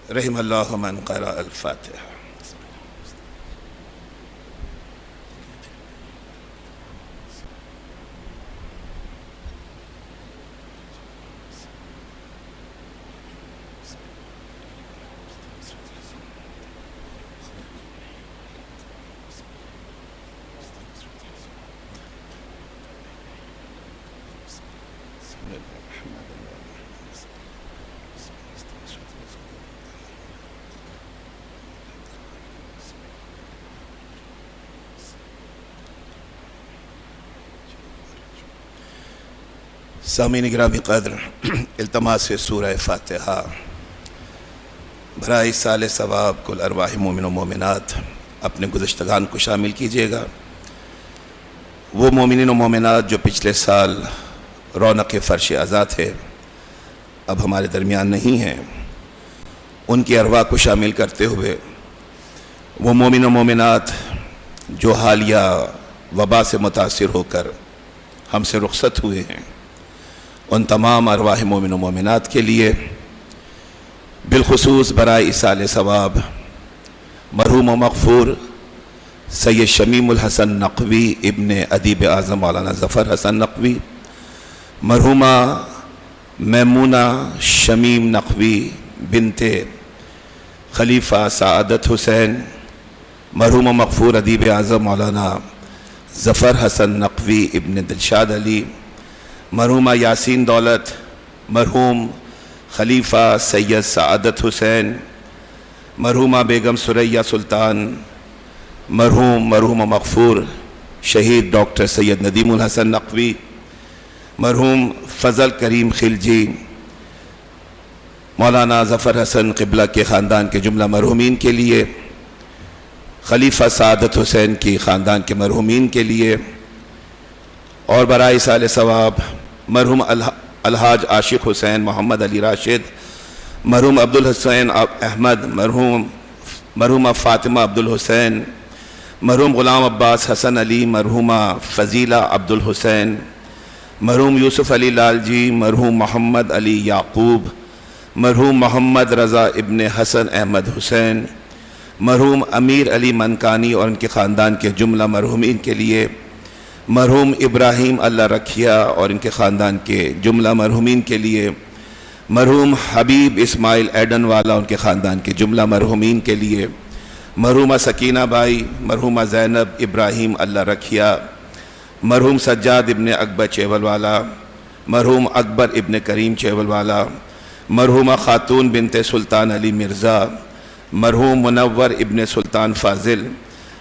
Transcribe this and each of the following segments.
رحم اللہ من قرأ الفاتحہ. سامعین گرامی قدر، التماس سورہ فاتحہ برائے سال ثواب کل ارواح مومن و مومنات اپنے گزشتگان کو شامل کیجیے گا. وہ مومنین و مومنات جو پچھلے سال رونق فرش عزا تھے اب ہمارے درمیان نہیں ہیں، ان کی ارواح کو شامل کرتے ہوئے وہ مومن و مومنات جو حالیہ وبا سے متاثر ہو کر ہم سے رخصت ہوئے ہیں، ان تمام ارواح مومن و مومنات کے لیے بالخصوص برائے ایصال ثواب مرحوم و مغفور سید شمیم الحسن نقوی ابن ادیب اعظم مولانا ظفر حسن نقوی، مرحومہ میمونہ شمیم نقوی بنت خلیفہ سعادت حسین، مرحوم و مغفور ادیب اعظم مولانا ظفر حسن نقوی ابن دلشاد علی، مرحومہ یاسین دولت، مرحوم خلیفہ سید سعادت حسین، مرحومہ بیگم ثریا سلطان، مرحوم مغفور شہید ڈاکٹر سید ندیم الحسن نقوی، مرحوم فضل کریم خلجی، مولانا ظفر حسن قبلہ کے خاندان کے جملہ مرحومین کے لیے، خلیفہ سعادت حسین کی خاندان کے مرحومین کے لیے، اور برائے ایصال ثواب مرحوم الحاج عاشق حسین محمد علی راشد، مرحوم عبدالحسین احمد، مرحومہ فاطمہ عبدالحسین، مرحوم غلام عباس حسن علی، مرحومہ فضیلہ عبدالحسین، مرحوم یوسف علی لال جی، مرحوم محمد علی یعقوب، مرحوم محمد رضا ابن حسن احمد حسین، مرحوم امیر علی منکانی اور ان کے خاندان کے جملہ مرحومین کے لیے، مرحوم ابراہیم اللہ رکھیا اور ان کے خاندان کے جملہ مرحومین کے لیے، مرحوم حبیب اسماعیل ایڈن والا ان کے خاندان کے جملہ مرحومین کے لیے، مرحومہ سکینہ بائی، مرحومہ زینب ابراہیم اللہ رکھیا، مرحوم سجاد ابن اکبر چیول والا، مرحوم اکبر ابن کریم چیول والا، مرحومہ خاتون بنت سلطان علی مرزا، مرحوم منور ابن سلطان فاضل،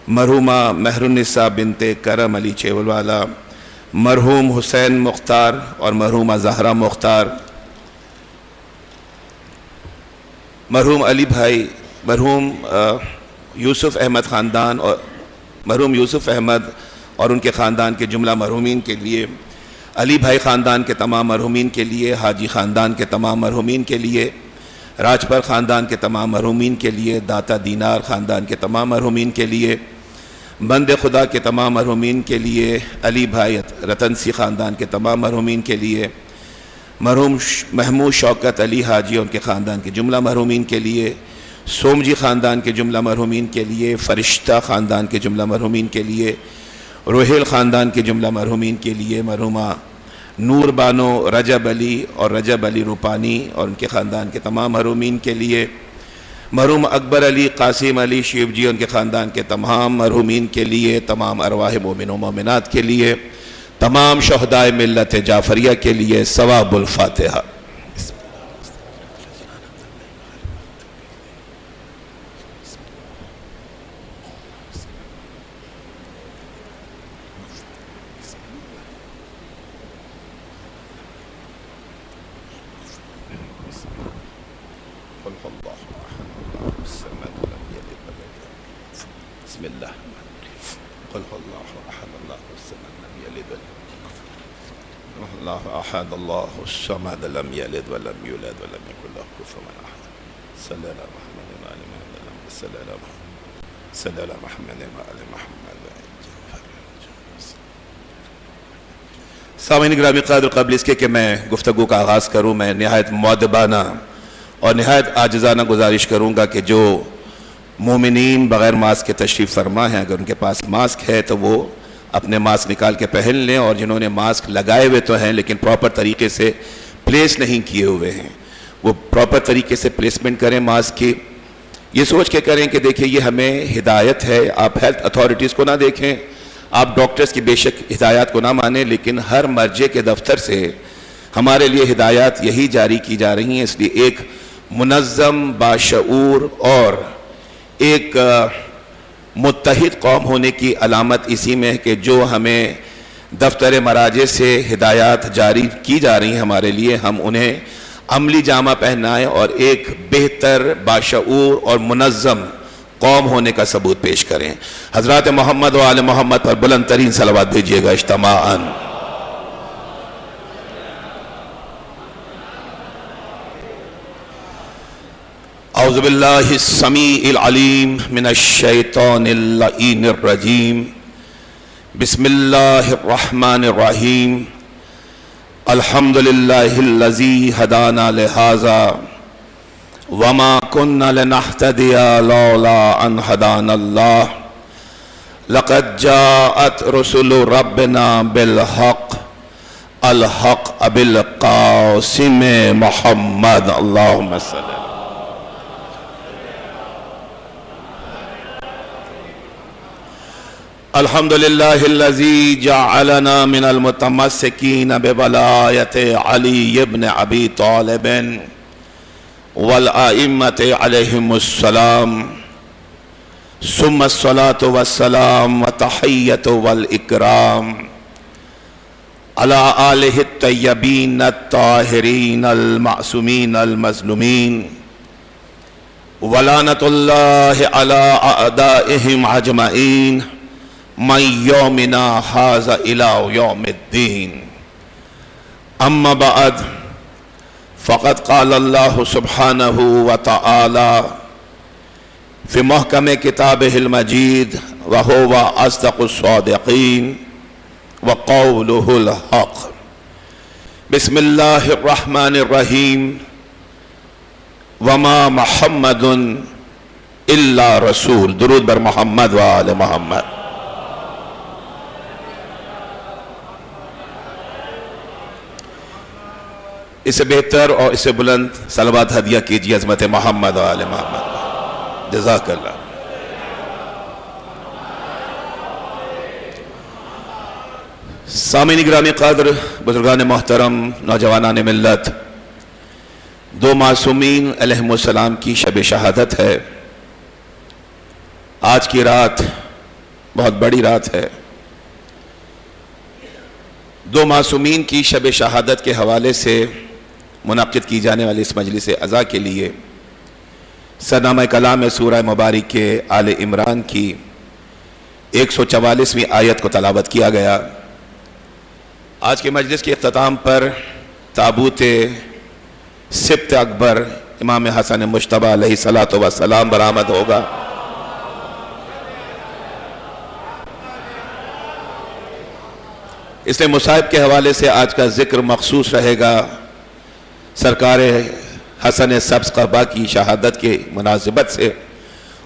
مرحومہ مہر النساء بنت کرم علی چیول والا، مرحوم حسین مختار اور مرحومہ زہرہ مختار، مرحوم علی بھائی، مرحوم یوسف احمد خاندان اور مرحوم یوسف احمد اور ان کے خاندان کے جملہ مرحومین کے لیے، علی بھائی خاندان کے تمام مرحومین کے لیے، حاجی خاندان کے تمام مرحومین کے لیے، راجپر خاندان کے تمام مرحومین کے لیے، داتا دینار خاندان کے تمام مرحومین کے لیے، بند خدا کے تمام مرحومین کے لیے، علی بھائی رتنسی خاندان کے تمام مرحومین کے لیے، مرحوم محمود شوکت علی حاجی ان کے خاندان کے جملہ مرحومین کے لیے، سومجی خاندان کے جملہ مرحومین کے لیے، فرشتہ خاندان کے جملہ مرحومین کے لیے، روحیل خاندان کے جملہ مرحومین کے لیے، مرحومہ نور بانو رجب علی اور رجب علی روپانی اور ان کے خاندان کے تمام مرحومین کے لیے، مرحوم اکبر علی قاسم علی شیب جی ان کے خاندان کے تمام مرحومین کے لیے، تمام ارواح مومن و مومنات کے لیے، تمام شہدائے ملت جعفریہ کے لیے ثواب الفاتحہ. بسم اللہ قل اللہ احد اللہ الصمد لم یلد اللہ احد اللہ الصمد لم یلد ولم یولد ولم یکن له کفوا احد. صلی اللہ محمد و آل محمد صلی اللہ محمد و آل محمد. سامعین گرامی قدر، قبل اس کے کہ میں گفتگو کا آغاز کروں، میں نہایت مؤدبانہ اور نہایت عاجزانہ گزارش کروں گا کہ جو مومنین بغیر ماسک کے تشریف فرما ہیں، اگر ان کے پاس ماسک ہے تو وہ اپنے ماسک نکال کے پہن لیں، اور جنہوں نے ماسک لگائے ہوئے تو ہیں لیکن پراپر طریقے سے پلیس نہیں کیے ہوئے ہیں، وہ پراپر طریقے سے پلیسمنٹ کریں ماسک کی. یہ سوچ کے کریں کہ دیکھیں یہ ہمیں ہدایت ہے. آپ ہیلتھ اتھارٹیز کو نہ دیکھیں، آپ ڈاکٹرز کی بے شک ہدایات کو نہ مانیں، لیکن ہر مرجع کے دفتر سے ہمارے لیے ہدایات یہی جاری کی جا رہی ہیں. اس لیے ایک منظم، باشعور اور ایک متحد قوم ہونے کی علامت اسی میں ہے کہ جو ہمیں دفتر مراجع سے ہدایات جاری کی جا رہی ہیں ہمارے لیے، ہم انہیں عملی جامہ پہنائیں اور ایک بہتر، باشعور اور منظم قوم ہونے کا ثبوت پیش کریں. حضرات محمد و آل محمد پر بلند ترین صلوات بھیجیے گا اجتماعاً. اعوذ باللہ السمیع العلیم من الشیطان اللعین الرجیم. بسم اللہ الرحمن الرحیم. الحمد للہ الذی ہدانا لہذا وما كنا لنهتدي لولا ان هدانا الله لقد جاءت رسل ربنا بالحق الحق بالقاسم محمد. اللهم صل. الحمد للہ الذی جعلنا من المتمسکین بولایت علی ابن ابی طالب والائمۃ علیہم السلام، ثم الصلاة والسلام والتحیۃ والاکرام علی آلہ الطیبین الطاہرین المعصومین المظلومین، ولعنۃ اللہ علی اعدائہم اجمعین من یومنا ھذا الی یوم الدین. اما بعد فقد قال اللہ سبحانہ وتعالی فی محکم کتابہ المجید وہو اصدق الصادقین وقولہ الحق. بسم اللہ الرحمن الرحیم. وما محمد الا رسول. درود بر محمد و آل محمد. اسے بہتر اور اسے بلند صلوات ہدیہ کیجیے عظمت محمد و آل محمد. جزاک اللہ. سامعین گرامی قدر، بزرگان محترم، نوجوانان ملت، دو معصومین علیہم السلام کی شب شہادت ہے. آج کی رات بہت بڑی رات ہے. دو معصومین کی شب شہادت کے حوالے سے منعقد کی جانے والی اس مجلس عزا کے لیے سرنامہ کلام سورہ مبارک کے آل عمران کی 144ویں آیت کو تلاوت کیا گیا. آج کے مجلس کے اختتام پر تابوت سبط اکبر امام حسن مجتبیٰ علیہ الصلاۃ والسلام برآمد ہوگا. اس لیے مصائب کے حوالے سے آج کا ذکر مخصوص رہے گا سرکار حسن سبز قبا کی شہادت کے مناسبت سے،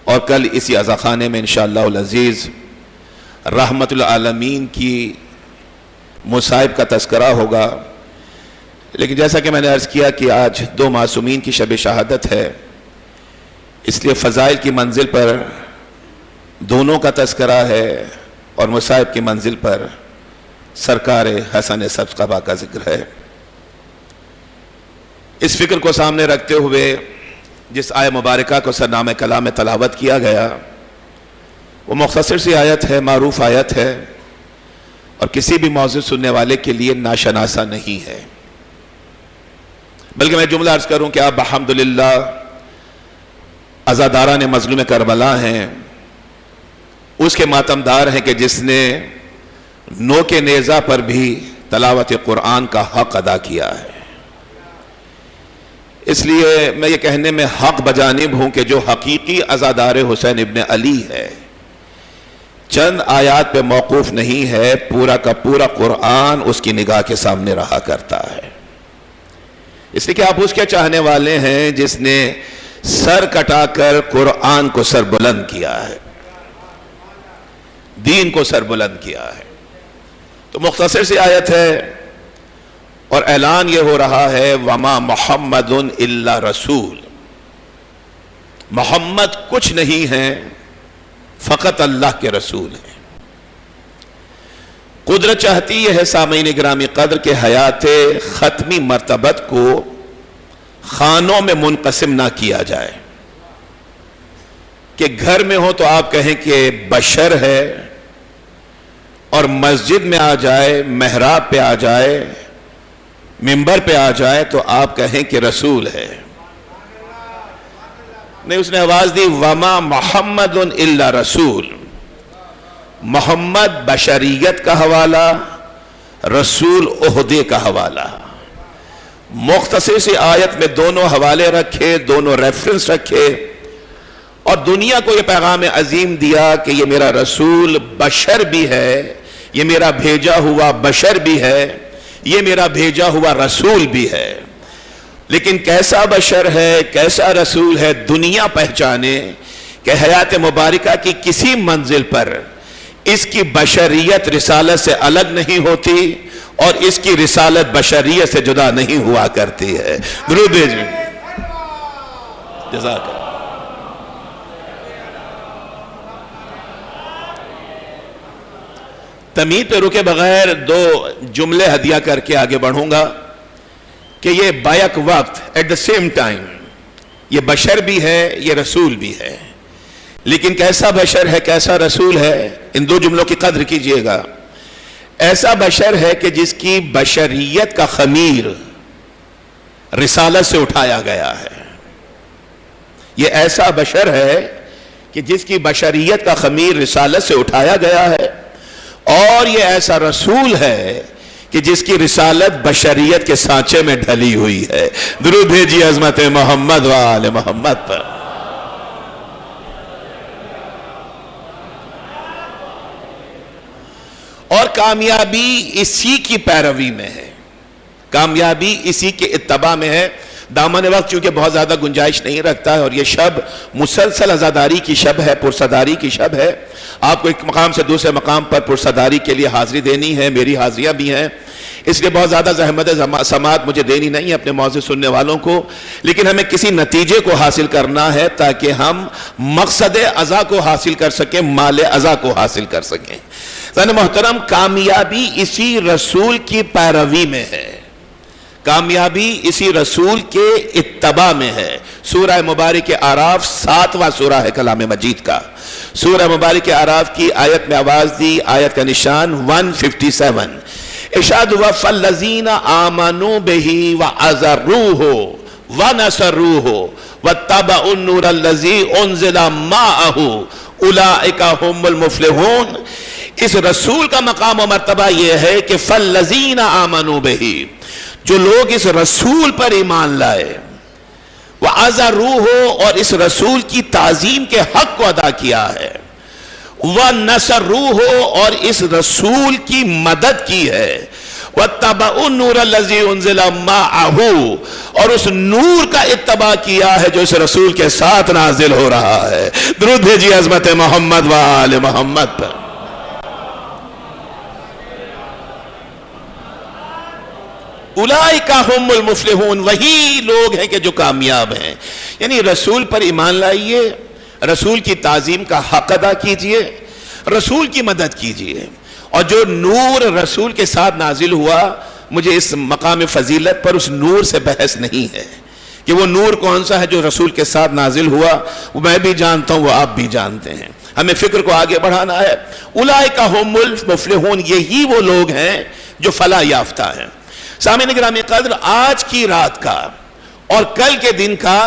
اور کل اسی عزاخانے میں انشاءاللہ العزیز رحمت العالمین کی مصائب کا تذکرہ ہوگا. لیکن جیسا کہ میں نے عرض کیا کہ آج دو معصومین کی شب شہادت ہے، اس لیے فضائل کی منزل پر دونوں کا تذکرہ ہے اور مصائب کی منزل پر سرکار حسن سبز قبا کا ذکر ہے. اس فکر کو سامنے رکھتے ہوئے جس آیت مبارکہ کو سرنامہ کلام میں تلاوت کیا گیا وہ مختصر سی آیت ہے، معروف آیت ہے، اور کسی بھی موضوع سننے والے کے لیے ناشناسا نہیں ہے. بلکہ میں جملہ عرض کروں کہ آپ بحمدللہ عزاداران مظلوم کربلا ہیں، اس کے ماتمدار ہیں کہ جس نے نو کے نیزہ پر بھی تلاوت قرآن کا حق ادا کیا ہے. اس لیے میں یہ کہنے میں حق بجانب ہوں کہ جو حقیقی عزادار حسین ابن علی ہے چند آیات پہ موقوف نہیں ہے، پورا کا پورا قرآن اس کی نگاہ کے سامنے رہا کرتا ہے. اس لیے کہ آپ اس کے چاہنے والے ہیں جس نے سر کٹا کر قرآن کو سر بلند کیا ہے، دین کو سر بلند کیا ہے۔ تو مختصر سی آیت ہے اور اعلان یہ ہو رہا ہے وما محمد الا رسول، محمد کچھ نہیں ہے فقط اللہ کے رسول ہیں۔ قدرت چاہتی یہ ہے سامعین گرامی قدر کے حیات ختمی مرتبت کو خانوں میں منقسم نہ کیا جائے کہ گھر میں ہو تو آپ کہیں کہ بشر ہے، اور مسجد میں آ جائے، محراب پہ آ جائے، منبر پہ آ جائے تو آپ کہیں کہ رسول ہے۔ نہیں، اس نے آواز دی وما محمد الا رسول، محمد بشریت کا حوالہ، رسول عہدے کا حوالہ۔ مختصر سی آیت میں دونوں حوالے رکھے، دونوں ریفرنس رکھے، اور دنیا کو یہ پیغام عظیم دیا کہ یہ میرا رسول بشر بھی ہے، یہ میرا بھیجا ہوا بشر بھی ہے، یہ میرا بھیجا ہوا رسول بھی ہے۔ لیکن کیسا بشر ہے، کیسا رسول ہے، دنیا پہچانے کہ حیات مبارکہ کی کسی منزل پر اس کی بشریت رسالت سے الگ نہیں ہوتی اور اس کی رسالت بشریت سے جدا نہیں ہوا کرتی ہے۔ درود بھیجیں۔ جزاک اللہ۔ تمہید پہ رکے بغیر دو جملے ہدیہ کر کے آگے بڑھوں گا کہ یہ بیک وقت ایٹ دا سیم ٹائم یہ بشر بھی ہے، یہ رسول بھی ہے۔ لیکن کیسا بشر ہے، کیسا رسول ہے، ان دو جملوں کی قدر کیجئے گا۔ ایسا بشر ہے کہ جس کی بشریت کا خمیر رسالت سے اٹھایا گیا ہے۔ یہ ایسا بشر ہے کہ جس کی بشریت کا خمیر رسالت سے اٹھایا گیا ہے، اور یہ ایسا رسول ہے کہ جس کی رسالت بشریت کے سانچے میں ڈھلی ہوئی ہے۔ درود بھیجیے عظمت محمد و آل محمد پر۔ اور کامیابی اسی کی پیروی میں ہے، کامیابی اسی کے اتباع میں ہے۔ دامن وقت چونکہ بہت زیادہ گنجائش نہیں رکھتا ہے اور یہ شب مسلسل عزاداری کی شب ہے، پرصداری کی شب ہے۔ آپ کو ایک مقام سے دوسرے مقام پر پرصداری کے لیے حاضری دینی ہے، میری حاضریاں بھی ہیں، اس لیے بہت زیادہ زحمت سماعت مجھے دینی نہیں ہے اپنے موضوع سننے والوں کو، لیکن ہمیں کسی نتیجے کو حاصل کرنا ہے تاکہ ہم مقصد ازا کو حاصل کر سکیں، مال ازا کو حاصل کر سکیں۔ سن محترم، کامیابی اسی رسول کی پیروی میں ہے، کامیابی اسی رسول کے اتباع میں ہے۔ سورہ مبارک اعراف 7واں سورہ ہے کلام مجید کا۔ سورہ مبارک اعراف کی آیت میں آواز دی، آیت کا نشان 157، ارشاد ہوا فَالَّذِينَ آمَنُوا بِهِ وَعَزَرُوهُ وَنَصَرُوهُ وَاتَّبَعُوا النُّورَ الَّذِي أُنزِلَ مَعَهُ أُولَئِكَ هُمُ الْمُفْلِحُونَ۔ اس رسول کا مقام و مرتبہ یہ ہے کہ فَالَّذِينَ آمَنُوا بِهِ، جو لوگ اس رسول پر ایمان لائے، وَعَزَرُوهُ، اور اس رسول کی تعظیم کے حق کو ادا کیا ہے، وَنَصَرُوهُ، اور اس رسول کی مدد کی ہے، وَاتَّبَعُوا النُّورَ الَّذِي أُنزِلَ مَعَهُ، اور اس نور کا اتباع کیا ہے جو اس رسول کے ساتھ نازل ہو رہا ہے۔ درود بھیجیے عظمت محمد و آل محمد پر۔ اولئک ہم المفلحون، وہی لوگ ہیں کہ جو کامیاب ہیں۔ یعنی رسول پر ایمان لائیے، رسول کی تعظیم کا حق ادا کیجئے، رسول کی مدد کیجئے، اور جو نور رسول کے ساتھ نازل ہوا، مجھے اس مقام فضیلت پر اس نور سے بحث نہیں ہے کہ وہ نور کون سا ہے جو رسول کے ساتھ نازل ہوا، وہ میں بھی جانتا ہوں، وہ آپ بھی جانتے ہیں، ہمیں فکر کو آگے بڑھانا ہے۔ اولئک ہم المفلحون، یہی وہ لوگ ہیں جو فلاح یافتہ ہیں۔ سامعین گرامی قدر، آج کی رات کا اور کل کے دن کا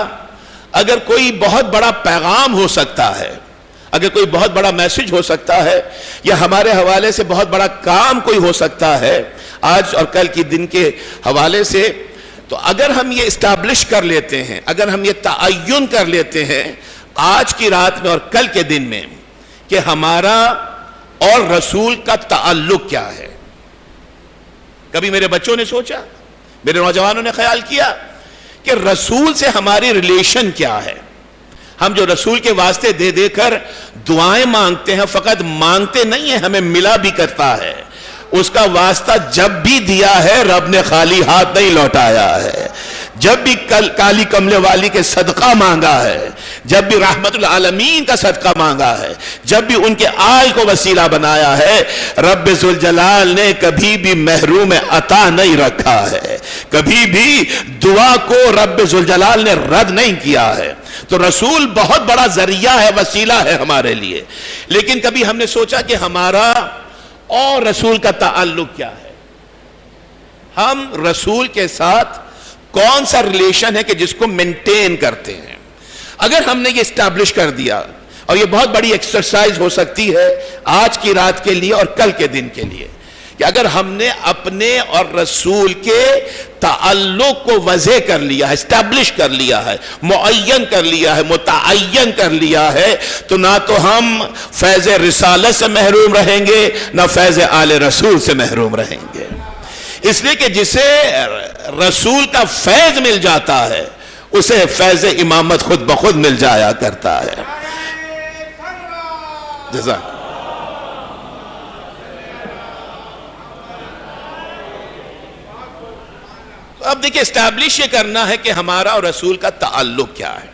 اگر کوئی بہت بڑا پیغام ہو سکتا ہے، اگر کوئی بہت بڑا میسج ہو سکتا ہے، یا ہمارے حوالے سے بہت بڑا کام کوئی ہو سکتا ہے آج اور کل کے دن کے حوالے سے، تو اگر ہم یہ اسٹیبلش کر لیتے ہیں، اگر ہم یہ تعین کر لیتے ہیں آج کی رات میں اور کل کے دن میں کہ ہمارا اور رسول کا تعلق کیا ہے۔ کبھی میرے بچوں نے سوچا، میرے نوجوانوں نے خیال کیا کہ رسول سے ہماری ریلیشن کیا ہے. ہم جو رسول کے واسطے دے دے کر دعائیں مانگتے ہیں، فقط مانگتے نہیں ہیں، ہمیں ملا بھی کرتا ہے. اس کا واسطہ جب بھی دیا ہے رب نے خالی ہاتھ نہیں لوٹایا ہے. جب بھی کالی کملے والی کے صدقہ مانگا ہے، جب بھی رحمت العالمین کا صدقہ مانگا ہے، جب بھی ان کے آل کو وسیلہ بنایا ہے، رب ذوالجلال نے کبھی بھی محروم عطا نہیں رکھا ہے. کبھی بھی دعا کو رب ذوالجلال نے رد نہیں کیا ہے. تو رسول بہت بڑا ذریعہ ہے، وسیلہ ہے ہمارے لیے. لیکن کبھی ہم نے سوچا کہ ہمارا اور رسول کا تعلق کیا ہے؟ ہم رسول کے ساتھ کون سا ریلیشن ہے کہ جس کو مینٹین کرتے ہیں؟ اگر ہم نے یہ اسٹیبلش کر دیا، اور یہ بہت بڑی ایکسرسائز ہو سکتی ہے آج کی رات کے لیے اور کل کے دن کے لیے، کہ اگر ہم نے اپنے اور رسول کے تعلق کو وضع کر لیا ہے، اسٹیبلش کر لیا ہے، معین کر لیا ہے، متعین کر لیا ہے، تو نہ تو ہم فیض رسالت سے محروم رہیں گے، نہ فیض آل رسول سے محروم رہیں گے. اس لیے کہ جسے رسول کا فیض مل جاتا ہے اسے فیض امامت خود بخود مل جایا کرتا ہے. جزاک. اب دیکھیں اسٹیبلش یہ کرنا ہے کہ ہمارا اور رسول کا تعلق کیا ہے.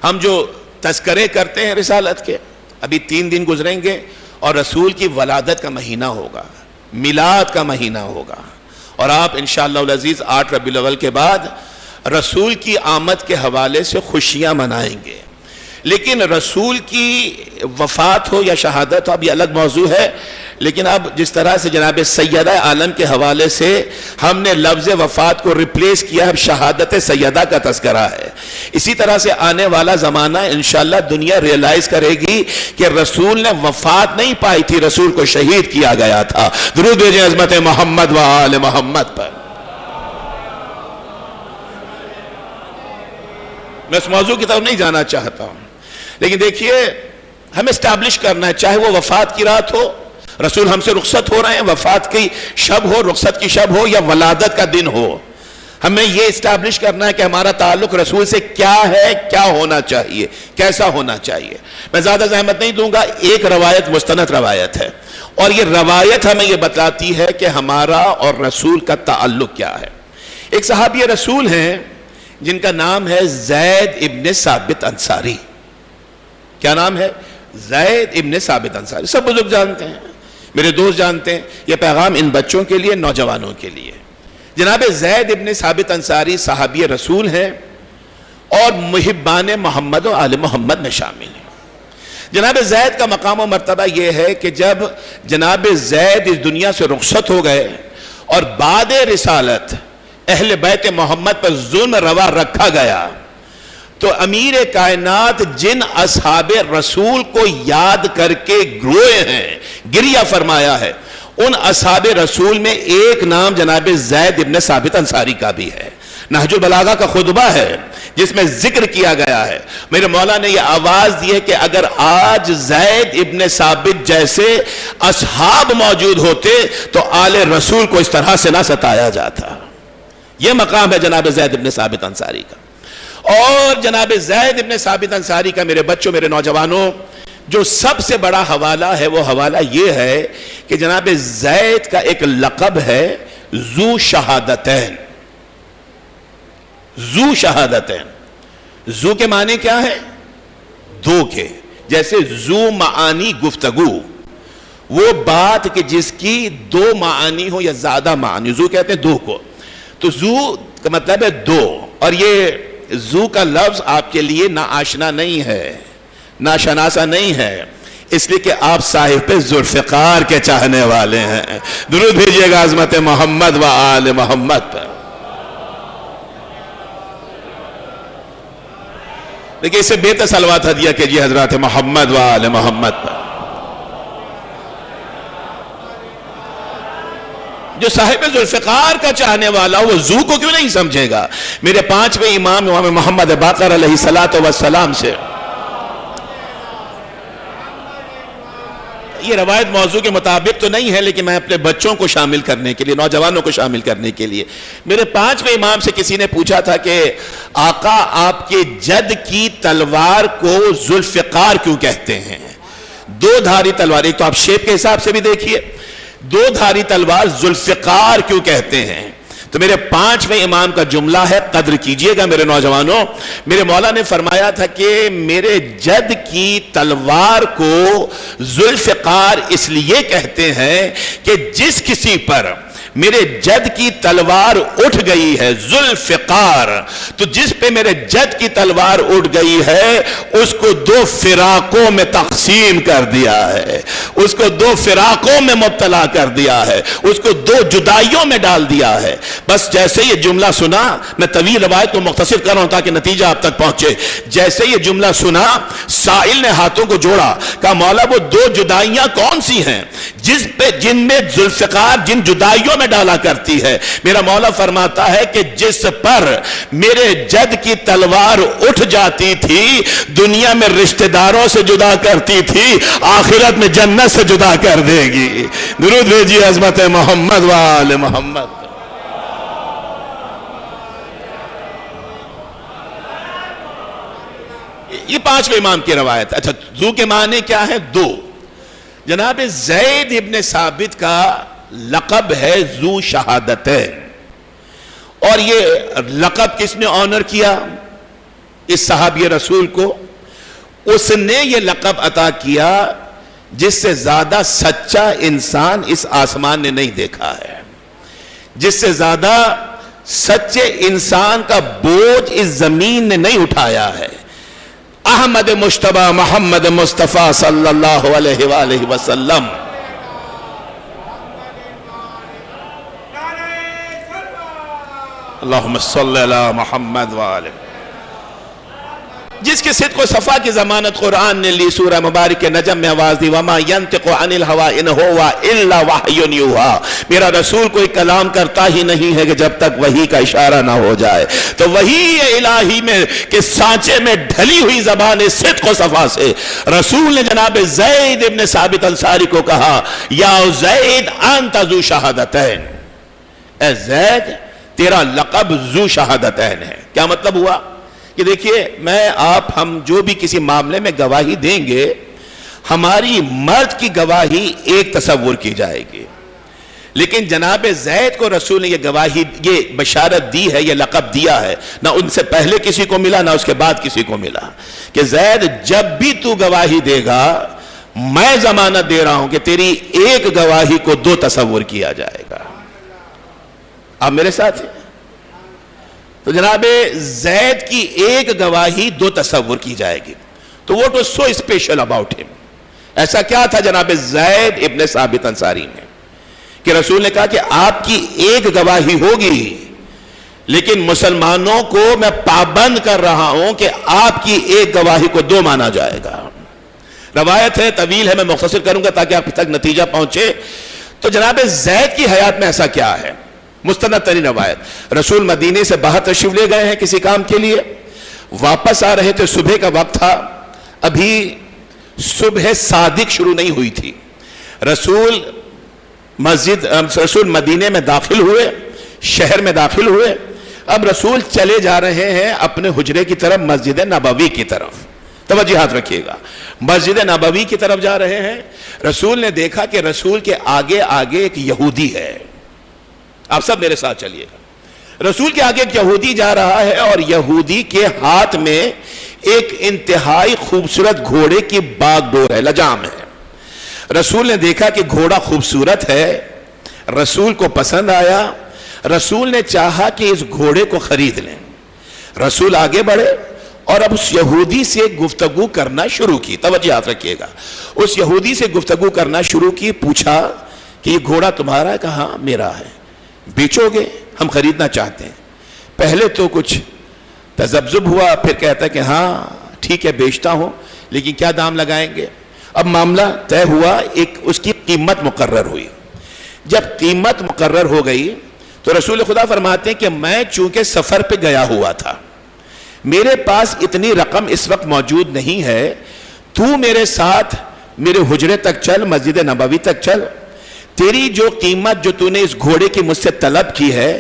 ہم جو تذکرے کرتے ہیں رسالت کے، ابھی 3 دن گزریں گے اور رسول کی ولادت کا مہینہ ہوگا، میلاد کا مہینہ ہوگا، اور آپ انشاءاللہ العزیز 8 ربیع الاول کے بعد رسول کی آمد کے حوالے سے خوشیاں منائیں گے. لیکن رسول کی وفات ہو یا شہادت ہو اب یہ الگ موضوع ہے. لیکن اب جس طرح سے جناب سیدہ عالم کے حوالے سے ہم نے لفظ وفات کو ریپلیس کیا، اب شہادت سیدہ کا تذکرہ ہے. اسی طرح سے آنے والا زمانہ انشاءاللہ دنیا ریئلائز کرے گی کہ رسول نے وفات نہیں پائی تھی، رسول کو شہید کیا گیا تھا. درود بھیجیں عظمت محمد و آل محمد پر. میں اس موضوع کی طرف نہیں جانا چاہتا ہوں، لیکن دیکھیے ہمیں اسٹیبلش کرنا ہے، چاہے وہ وفات کی رات ہو، رسول ہم سے رخصت ہو رہے ہیں، وفات کی شب ہو، رخصت کی شب ہو، یا ولادت کا دن ہو، ہمیں یہ اسٹیبلش کرنا ہے کہ ہمارا تعلق رسول سے کیا ہے، کیا ہونا چاہیے، کیسا ہونا چاہیے. میں زیادہ زحمت نہیں دوں گا، ایک روایت مستند روایت ہے، اور یہ روایت ہمیں یہ بتاتی ہے کہ ہمارا اور رسول کا تعلق کیا ہے. ایک صحابی رسول ہیں جن کا نام ہے زید ابن ثابت انصاری. کیا نام ہے؟ زید ابن ثابت انصاری. سب بزرگ جانتے ہیں، میرے دوست جانتے ہیں. یہ پیغام ان بچوں کے لیے، نوجوانوں کے لیے. جناب زید ابن ثابت انصاری صحابی رسول ہیں اور محبان محمد و آل محمد میں شامل ہیں. جناب زید کا مقام و مرتبہ یہ ہے کہ جب جناب زید اس دنیا سے رخصت ہو گئے اور بعد رسالت اہل بیت محمد پر ظلم روا رکھا گیا، تو امیر کائنات جن اصحاب رسول کو یاد کر کے روئے ہیں، گریہ فرمایا ہے، ان اصحاب رسول میں ایک نام جناب زید ابن ثابت انصاری کا بھی ہے. نہج البلاغہ کا خطبہ ہے جس میں ذکر کیا گیا ہے. میرے مولا نے یہ آواز دی ہے کہ اگر آج زید ابن ثابت جیسے اصحاب موجود ہوتے تو آل رسول کو اس طرح سے نہ ستایا جاتا. یہ مقام ہے جناب زید ابن ثابت انصاری کا. اور جناب زید ابن ثابت انصاری کا میرے بچوں، میرے نوجوانوں، جو سب سے بڑا حوالہ ہے وہ حوالہ یہ ہے کہ جناب زید کا ایک لقب ہے ذو شہادتین. ذو شہادتین، ذو کے معنی کیا ہے؟ دو کے. جیسے ذو معانی گفتگو، وہ بات کہ جس کی 2 معانی ہو یا زیادہ معانی، ذو کہتے ہیں 2 کو. تو ذو کا مطلب ہے 2. اور یہ ذو کا لفظ آپ کے لیے نا آشنا نہیں ہے، نا شناسا نہیں ہے، اس لیے کہ آپ صاحب پہ ذوالفقار کے چاہنے والے ہیں. درود بھیجئے گا عظمت محمد و آل محمد پر. لیکن اسے بے تسلوات ہدیہ کیجئے حضرات محمد و آل محمد پر. جو صاحب ذوالفقار کا چاہنے والا وہ ذو کو کیوں نہیں سمجھے گا؟ میرے 5ویں امام محمد باقر علیہ السلام سے یہ روایت موضوع کے مطابق تو نہیں ہے، لیکن میں اپنے بچوں کو شامل کرنے کے لیے، نوجوانوں کو شامل کرنے کے لیے، میرے 5ویں امام سے کسی نے پوچھا تھا کہ آقا آپ کے جد کی تلوار کو ذوالفقار کیوں کہتے ہیں؟ 2 دھاری تلوار، ایک تو آپ شیپ کے حساب سے بھی دیکھیے، 2 دھاری تلوار ذوالفقار کیوں کہتے ہیں؟ تو میرے 5ویں امام کا جملہ ہے، قدر کیجئے گا میرے نوجوانوں، میرے مولا نے فرمایا تھا کہ میرے جد کی تلوار کو ذوالفقار اس لیے کہتے ہیں کہ جس کسی پر میرے جد کی تلوار اٹھ گئی ہے، ذوالفقار، تو جس پہ میرے جد کی تلوار اٹھ گئی ہے اس کو 2 فراقوں میں تقسیم کر دیا ہے، اس کو 2 فراقوں میں مبتلا کر دیا ہے، اس کو 2 جدائیوں میں ڈال دیا ہے۔ بس جیسے یہ جملہ سنا، میں طویل روایت کو مختصر کر رہا ہوں تاکہ نتیجہ آپ تک پہنچے، جیسے یہ جملہ سنا سائل نے ہاتھوں کو جوڑا، کہا مولا وہ 2 جدائیاں کون سی ہیں جن میں ذوالفقار جن جدائیوں میں ڈالا کرتی ہے؟ میرا مولا فرماتا ہے کہ جس پر میرے جد کی تلوار اٹھ جاتی تھی، دنیا میں رشتہ داروں سے جدا کرتی تھی، آخرت میں جنت سے جدا کر دے گی۔ درود بھیجیے عظمت محمد و آل محمد۔ یہ 5ویں امام کی روایت۔ اچھا، ذو کے معنی کیا ہے؟ 2۔ جناب زید ابن ثابت کا لقب ہے ذو شہادتین، اور یہ لقب کس نے آنر کیا؟ اس صحابی رسول کو۔ اس نے یہ لقب عطا کیا جس سے زیادہ سچا انسان اس آسمان نے نہیں دیکھا ہے، جس سے زیادہ سچے انسان کا بوجھ اس زمین نے نہیں اٹھایا ہے۔ احمد مجتبی محمد مصطفیٰ صلی اللہ علیہ وآلہ وسلم۔ اللہم صلی علی محمد وآلہ، جس کے صدق و صفا کی ضمانت قرآن نے لی، سورہ مبارک نجم میں آواز دی، وَمَا يَنْتِقُ عَنِ الْهَوَىٰ إِنْ هُوَ إِلَّا وَحْيٌ يُوحَىٰ، میرا رسول کوئی کلام کرتا ہی نہیں ہے کہ جب تک وحی کا اشارہ نہ ہو جائے۔ تو وحی الہی میں کہ سانچے میں ڈھلی ہوئی زبان صدق و صفا سے رسول نے جناب زید ابن ثابت انصاری کو کہا، یا زید انت ذو شہادتین، اے زید تیرا لقب ذو شہادتین ہے۔ کیا مطلب ہوا؟ کہ دیکھیے میں آپ ہم جو بھی کسی معاملے میں گواہی دیں گے، ہماری مرد کی گواہی ایک تصور کی جائے گی، لیکن جناب زید کو رسول نے یہ گواہی، یہ بشارت دی ہے، یہ لقب دیا ہے، نہ ان سے پہلے کسی کو ملا نہ اس کے بعد کسی کو ملا، کہ زید جب بھی تو گواہی دے گا میں ضمانت دے رہا ہوں کہ تیری ایک گواہی کو 2 تصور کیا جائے گا۔ آپ میرے ساتھ ہیں؟ تو جناب زید کی ایک گواہی 2 تصور کی جائے گی۔ تو what was so special about him؟ ایسا کیا تھا جناب زید ابن ثابت انصاری میں کہ رسول نے کہا کہ آپ کی ایک گواہی ہوگی، لیکن مسلمانوں کو میں پابند کر رہا ہوں کہ آپ کی ایک گواہی کو 2 مانا جائے گا۔ روایت ہے، طویل ہے، میں مختصر کروں گا تاکہ آپ تک نتیجہ پہنچے۔ تو جناب زید کی حیات میں ایسا کیا ہے؟ مستند ترین روایت، رسول مدینے سے باہر تشریف لے گئے ہیں کسی کام کے لیے، واپس آ رہے تھے، صبح کا وقت تھا، ابھی صبح صادق شروع نہیں ہوئی تھی۔ رسول مدینے میں داخل ہوئے، شہر میں داخل ہوئے، اب رسول چلے جا رہے ہیں اپنے حجرے کی طرف، مسجد نبوی کی طرف، توجہ رکھیے گا، مسجد نبوی کی طرف جا رہے ہیں۔ رسول نے دیکھا کہ رسول کے آگے آگے ایک یہودی ہے، آپ سب میرے ساتھ چلیے گا، رسول کے آگے ایک یہودی جا رہا ہے، اور یہودی کے ہاتھ میں ایک انتہائی خوبصورت گھوڑے کی باغ ڈور ہے، لجام ہے۔ رسول نے دیکھا کہ گھوڑا خوبصورت ہے، رسول کو پسند آیا، رسول نے چاہا کہ اس گھوڑے کو خرید لیں۔ رسول آگے بڑھے اور اب اس یہودی سے گفتگو کرنا شروع کی، توجہ رکھیے گا، اس یہودی سے گفتگو کرنا شروع کی، پوچھا کہ یہ گھوڑا تمہارا ہے؟ کہا ہاں میرا ہے۔ بیچو گے؟ ہم خریدنا چاہتے ہیں۔ پہلے تو کچھ تذبذب ہوا، پھر کہتا کہ ہاں ٹھیک ہے بیچتا ہوں، لیکن کیا دام لگائیں گے؟ اب معاملہ طے ہوا، ایک اس کی قیمت مقرر ہوئی۔ جب قیمت مقرر ہو گئی تو رسول خدا فرماتے ہیں کہ میں چونکہ سفر پہ گیا ہوا تھا، میرے پاس اتنی رقم اس وقت موجود نہیں ہے، تو میرے ساتھ میرے حجرے تک چل, مسجد نبوی تک چل, تیری جو قیمت جو تو نے اس گھوڑے کی مجھ سے طلب کی ہے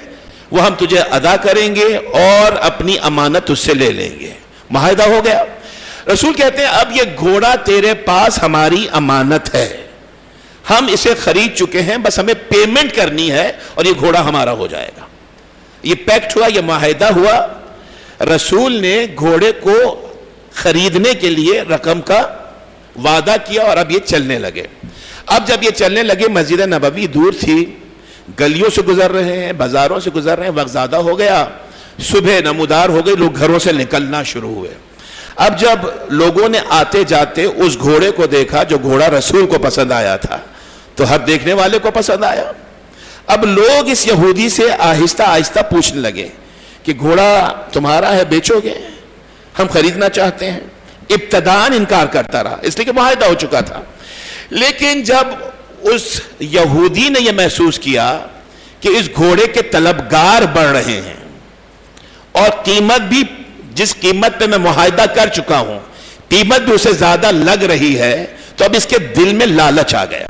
وہ ہم تجھے ادا کریں گے اور اپنی امانت اس سے لے لیں گے. معاہدہ ہو گیا. رسول کہتے ہیں اب یہ گھوڑا تیرے پاس ہماری امانت ہے, ہم اسے خرید چکے ہیں, بس ہمیں پیمنٹ کرنی ہے اور یہ گھوڑا ہمارا ہو جائے گا. یہ پیکٹ ہوا, یہ معاہدہ ہوا. رسول نے گھوڑے کو خریدنے کے لیے رقم کا وعدہ کیا اور اب یہ چلنے لگے. اب جب یہ چلنے لگے, مسجد نبوی دور تھی, گلیوں سے گزر رہے ہیں, بازاروں سے گزر رہے ہیں, وقت زیادہ ہو گیا, صبح نمودار ہو گئی, لوگ گھروں سے نکلنا شروع ہوئے. اب جب لوگوں نے آتے جاتے اس گھوڑے کو دیکھا جو گھوڑا رسول کو پسند آیا تھا, تو ہر دیکھنے والے کو پسند آیا. اب لوگ اس یہودی سے آہستہ آہستہ پوچھنے لگے کہ گھوڑا تمہارا ہے, بیچو گے؟ ہم خریدنا چاہتے ہیں. ابتداءً انکار کرتا رہا, اس لیے کہ معاہدہ ہو چکا تھا. لیکن جب اس یہودی نے یہ محسوس کیا کہ اس گھوڑے کے طلبگار بڑھ رہے ہیں اور قیمت بھی جس قیمت پہ میں معاہدہ کر چکا ہوں قیمت بھی اسے زیادہ لگ رہی ہے, تو اب اس کے دل میں لالچ آ گیا.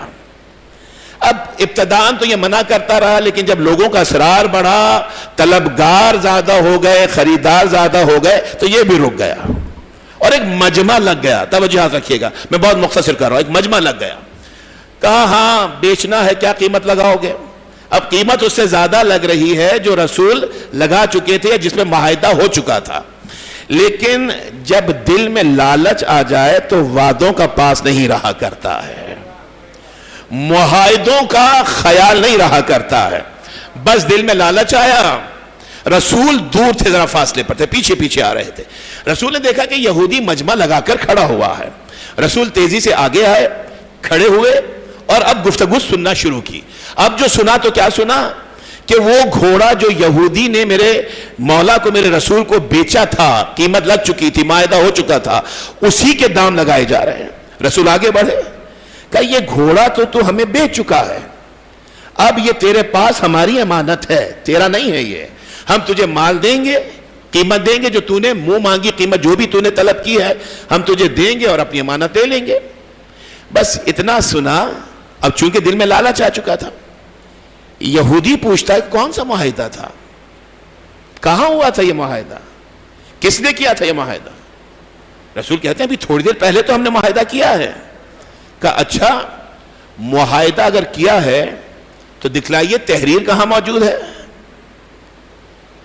اب ابتداءً تو یہ منع کرتا رہا, لیکن جب لوگوں کا اصرار بڑھا, طلبگار زیادہ ہو گئے, خریدار زیادہ ہو گئے, تو یہ بھی رک گیا اور ایک مجمع لگ گیا. توجہ یاد رکھیے گا, میں بہت مختصر کر رہا ہوں. ایک مجمع لگ گیا, کہا ہاں بیچنا ہے, کیا قیمت لگاؤ گے؟ اب قیمت اس سے زیادہ لگ رہی ہے جو رسول لگا چکے تھے, جس میں معاہدہ ہو چکا تھا. لیکن جب دل میں لالچ آ جائے تو وعدوں کا پاس نہیں رہا کرتا ہے, معاہدوں کا خیال نہیں رہا کرتا ہے. بس دل میں لالچ آیا. رسول دور تھے, ذرا فاصلے پر تھے, پیچھے پیچھے آ رہے تھے. رسول نے دیکھا کہ یہودی مجمع لگا کر کھڑا ہوا ہے. رسول تیزی سے آگے آئے, کھڑے ہوئے اور اب گفتگو سننا شروع کی. اب جو سنا تو کیا سنا کہ وہ گھوڑا جو یہودی نے میرے مولا کو, میرے رسول کو بیچا تھا, قیمت لگ چکی تھی, معاہدہ ہو چکا تھا, اسی کے دام لگائے جا رہے ہیں. رسول آگے بڑھے, کہا یہ گھوڑا تو ہمیں بیچ چکا ہے, اب یہ تیرے پاس ہماری امانت ہے, تیرا نہیں ہے. یہ ہم تجھے مال دیں گے, قیمت دیں گے, جو تو نے منہ مانگی قیمت جو بھی تو نے طلب کی ہے ہم تجھے دیں گے اور اپنی امانت دے لیں گے. بس اتنا سنا. اب چونکہ دل میں لالچ آ چکا تھا, یہودی پوچھتا ہے کون سا معاہدہ تھا, کہاں ہوا تھا یہ معاہدہ, کس نے کیا تھا یہ معاہدہ؟ رسول کہتے ہیں ابھی تھوڑی دیر پہلے تو ہم نے معاہدہ کیا ہے. کہا اچھا, معاہدہ اگر کیا ہے تو دکھلائیے تحریر کہاں موجود ہے,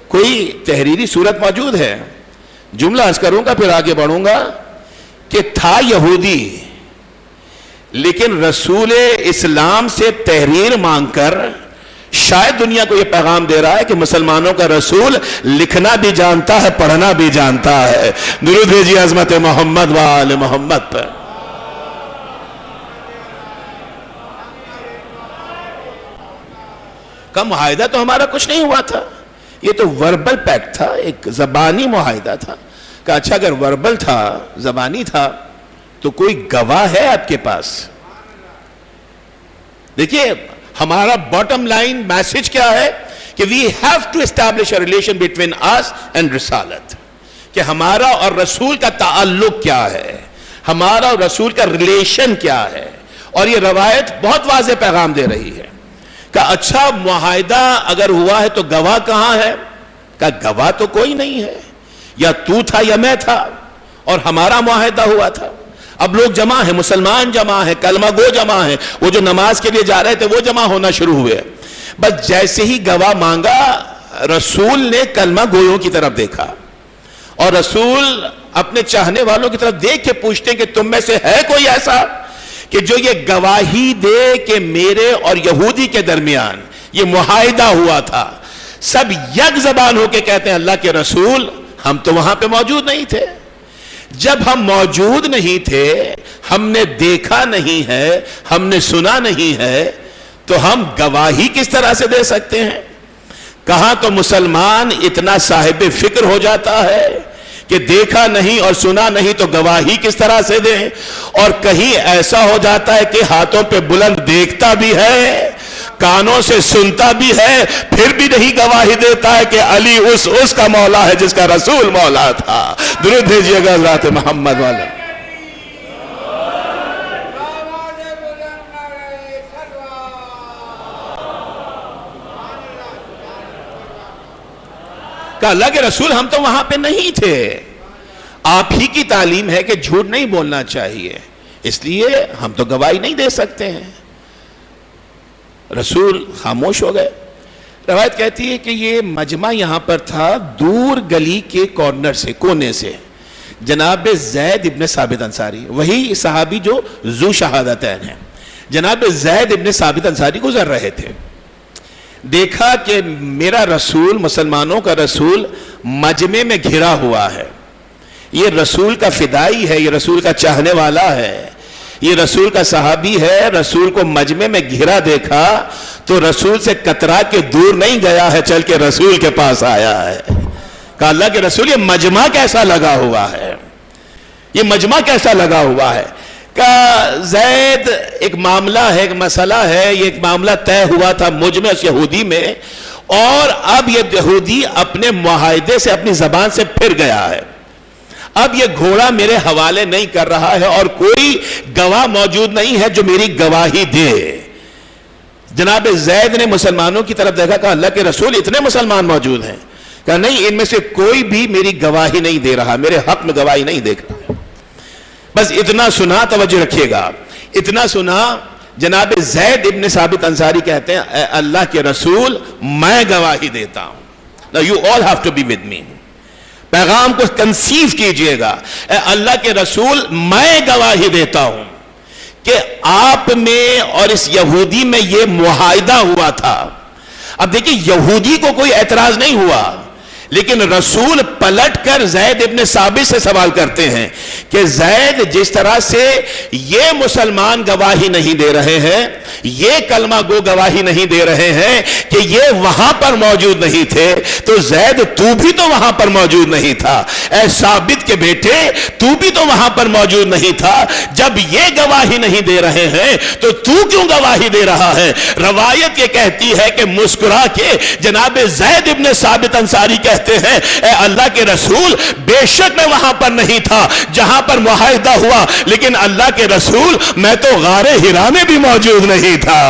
کوئی تحریری صورت موجود ہے؟ جملہ عرض کروں گا پھر آگے بڑھوں گا کہ تھا یہودی, لیکن رسول اسلام سے تحریر مانگ کر شاید دنیا کو یہ پیغام دے رہا ہے کہ مسلمانوں کا رسول لکھنا بھی جانتا ہے, پڑھنا بھی جانتا ہے. درود بھیجیے عظمت محمد و آل محمد پر. کا معاہدہ تو ہمارا کچھ نہیں ہوا تھا, یہ تو وربل پیکٹ تھا, ایک زبانی معاہدہ تھا. کہ اچھا اگر وربل تھا, زبانی تھا, تو کوئی گواہ ہے آپ کے پاس؟ دیکھیے ہمارا باٹم لائن میسج کیا ہے کہ we have to establish a relation between us and رسالت, کہ ہمارا اور رسول کا تعلق کیا ہے, ہمارا اور رسول کا ریلیشن کیا ہے. اور یہ روایت بہت واضح پیغام دے رہی ہے کہ اچھا معاہدہ اگر ہوا ہے تو گواہ کہاں ہے؟ کہ گواہ تو کوئی نہیں ہے, یا تو تھا یا میں تھا اور ہمارا معاہدہ ہوا تھا. اب لوگ جمع ہیں, مسلمان جمع ہیں, کلمہ گو جمع ہیں, وہ جو نماز کے لیے جا رہے تھے وہ جمع ہونا شروع ہوئے. بس جیسے ہی گواہ مانگا, رسول نے کلمہ گویوں کی طرف دیکھا اور رسول اپنے چاہنے والوں کی طرف دیکھ کے پوچھتے ہیں کہ تم میں سے ہے کوئی ایسا کہ جو یہ گواہی دے کہ میرے اور یہودی کے درمیان یہ معاہدہ ہوا تھا. سب یک زبان ہو کے کہتے ہیں اللہ کے رسول ہم تو وہاں پہ موجود نہیں تھے. جب ہم موجود نہیں تھے, ہم نے دیکھا نہیں ہے, ہم نے سنا نہیں ہے, تو ہم گواہی کس طرح سے دے سکتے ہیں؟ کہاں تو مسلمان اتنا صاحب فکر ہو جاتا ہے کہ دیکھا نہیں اور سنا نہیں تو گواہی کس طرح سے دیں, اور کہیں ایسا ہو جاتا ہے کہ ہاتھوں پہ بلند دیکھتا بھی ہے, کانوں سے سنتا بھی ہے, پھر بھی نہیں گواہی دیتا ہے کہ علی اس کا مولا ہے جس کا رسول مولا تھا. درود بھیجیے گا حضرات محمد والا. کہا اللہ کے رسول ہم تو وہاں پہ نہیں تھے، آپ ہی کی تعلیم ہے کہ جھوٹ نہیں بولنا چاہیے، اس لیے ہم تو گواہی نہیں دے سکتے ہیں۔ رسول خاموش ہو گئے۔ روایت کہتی ہے کہ یہ مجمع یہاں پر تھا، دور گلی کے کارنر سے، کونے سے جناب زید ابن ثابت انصاری، وہی صحابی جو ذو شہادتین ہیں، جناب زید ابن ثابت انصاری گزر رہے تھے۔ دیکھا کہ میرا رسول، مسلمانوں کا رسول مجمع میں گھرا ہوا ہے، یہ رسول کا فدائی ہے، یہ رسول کا چاہنے والا ہے، یہ رسول کا صحابی ہے۔ رسول کو مجمع میں گھرا دیکھا تو رسول سے کترا کے دور نہیں گیا ہے، چل کے رسول کے پاس آیا ہے۔ کہا اللہ کے رسول یہ مجمع کیسا لگا ہوا ہے، یہ مجمع کیسا لگا ہوا ہے؟ کہا زید ایک معاملہ ہے، ایک مسئلہ ہے، یہ ایک معاملہ طے ہوا تھا مجھ میں اس یہودی میں، اور اب یہ یہودی اپنے معاہدے سے، اپنی زبان سے پھر گیا ہے، اب یہ گھوڑا میرے حوالے نہیں کر رہا ہے اور کوئی گواہ موجود نہیں ہے جو میری گواہی دے۔ جناب زید نے مسلمانوں کی طرف دیکھا، کہا اللہ کے رسول اتنے مسلمان موجود ہیں؟ کہا نہیں، ان میں سے کوئی بھی میری گواہی نہیں دے رہا، میرے حق میں گواہی نہیں دے رہا۔ بس اتنا سنا، توجہ رکھیے گا، اتنا سنا، جناب زید ابن ثابت انصاری کہتے ہیں اے اللہ کے رسول میں گواہی دیتا ہوں۔ Now you all have to be with me۔ پیغام کو کنسیو کیجئے گا، اے اللہ کے رسول میں گواہی دیتا ہوں کہ آپ میں اور اس یہودی میں یہ معاہدہ ہوا تھا۔ اب دیکھیں یہودی کو کوئی اعتراض نہیں ہوا، لیکن رسول پلٹ کر زید ابن ثابت سے سوال کرتے ہیں کہ زید جس طرح سے یہ مسلمان گواہی نہیں دے رہے ہیں، یہ کلمہ گو گواہی نہیں دے رہے ہیں کہ یہ وہاں پر موجود نہیں تھے، تو زید تو بھی تو وہاں پر موجود نہیں تھا، اے ثابت کے بیٹے تو بھی تو وہاں پر موجود نہیں تھا، جب یہ گواہی نہیں دے رہے ہیں تو تو کیوں گواہی دے رہا ہے؟ روایت یہ کہتی ہے کہ مسکرا کے جناب زید ابن ثابت انصاری کہتے ہیں اے اللہ کے رسول بے شک میں وہاں پر نہیں تھا جہاں پر معاہدہ ہوا، لیکن اللہ کے رسول میں تو غار حرا میں بھی موجود نہیں تھا۔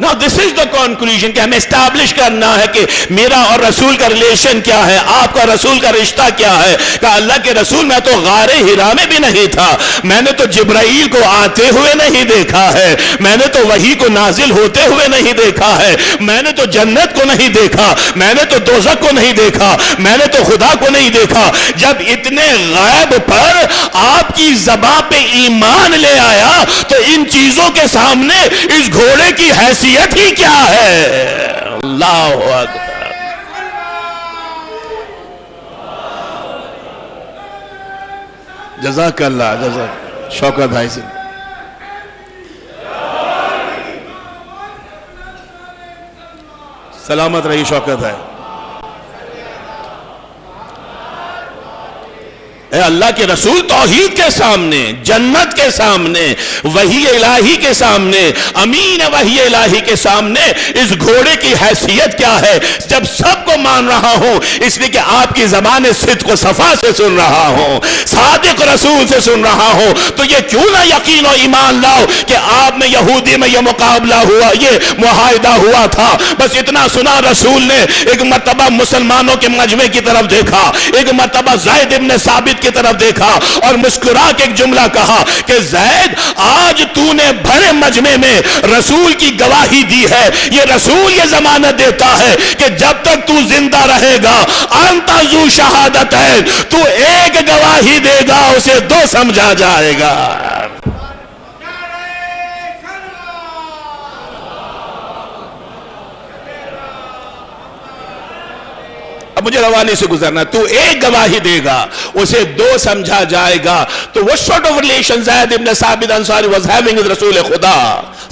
Now this is the conclusion کہ ہمیں اسٹیبلش کرنا ہے کہ میرا اور رسول کا ریلیشن کیا ہے، آپ کا رسول کا رشتہ کیا ہے۔ کہ اللہ کے رسول میں تو غار حرا میں بھی نہیں تھا، میں نے تو جبرائیل کو آتے ہوئے نہیں دیکھا ہے، میں نے تو وحی کو نازل ہوتے ہوئے نہیں دیکھا ہے، میں نے تو جنت کو نہیں دیکھا، میں نے تو دوزخ کو نہیں دیکھا، میں نے تو خدا کو نہیں دیکھا۔ جب اتنے غیب پر آپ کی زبان پہ ایمان لے آیا تو ان چیزوں کے سامنے اس گھوڑے کی حیثیت ہی کیا ہے؟ اللہ اکبر۔ جزاک اللہ، جزاک شوکت بھائی سے سلامت رہی شوکت ہے۔ اے اللہ کے رسول توحید کے سامنے، جنت کے سامنے، وحی الہی کے سامنے، امین وحی الہی کے سامنے اس گھوڑے کی حیثیت کیا ہے؟ جب سب کو مان رہا ہوں اس لیے کہ آپ کی زبان صدق و صفا سے سن رہا ہوں، صادق رسول سے سن رہا ہوں، تو یہ کیوں نہ یقین و ایمان لاؤ کہ آپ میں یہودی میں یہ مقابلہ ہوا، یہ معاہدہ ہوا تھا۔ بس اتنا سنا رسول نے ایک مرتبہ مسلمانوں کے مجمع کی طرف دیکھا، ایک مرتبہ زید ابن ثابت کی طرف دیکھا اور مسکرا کے ایک جملہ کہا کہ زید آج تو نے بھرے مجمع میں رسول کی گواہی دی ہے، یہ رسول یہ ضمانت دیتا ہے کہ جب تک تو زندہ رہے گا انت ذو شہادتین، تو ایک گواہی دے گا اسے دو سمجھا جائے گا۔ اب مجھے روانی سے گزرنا، تو ایک گواہی دے گا اسے دو سمجھا جائے گا۔ تو what sort of relation زید ابن ثابت انصاری was having with رسول خدا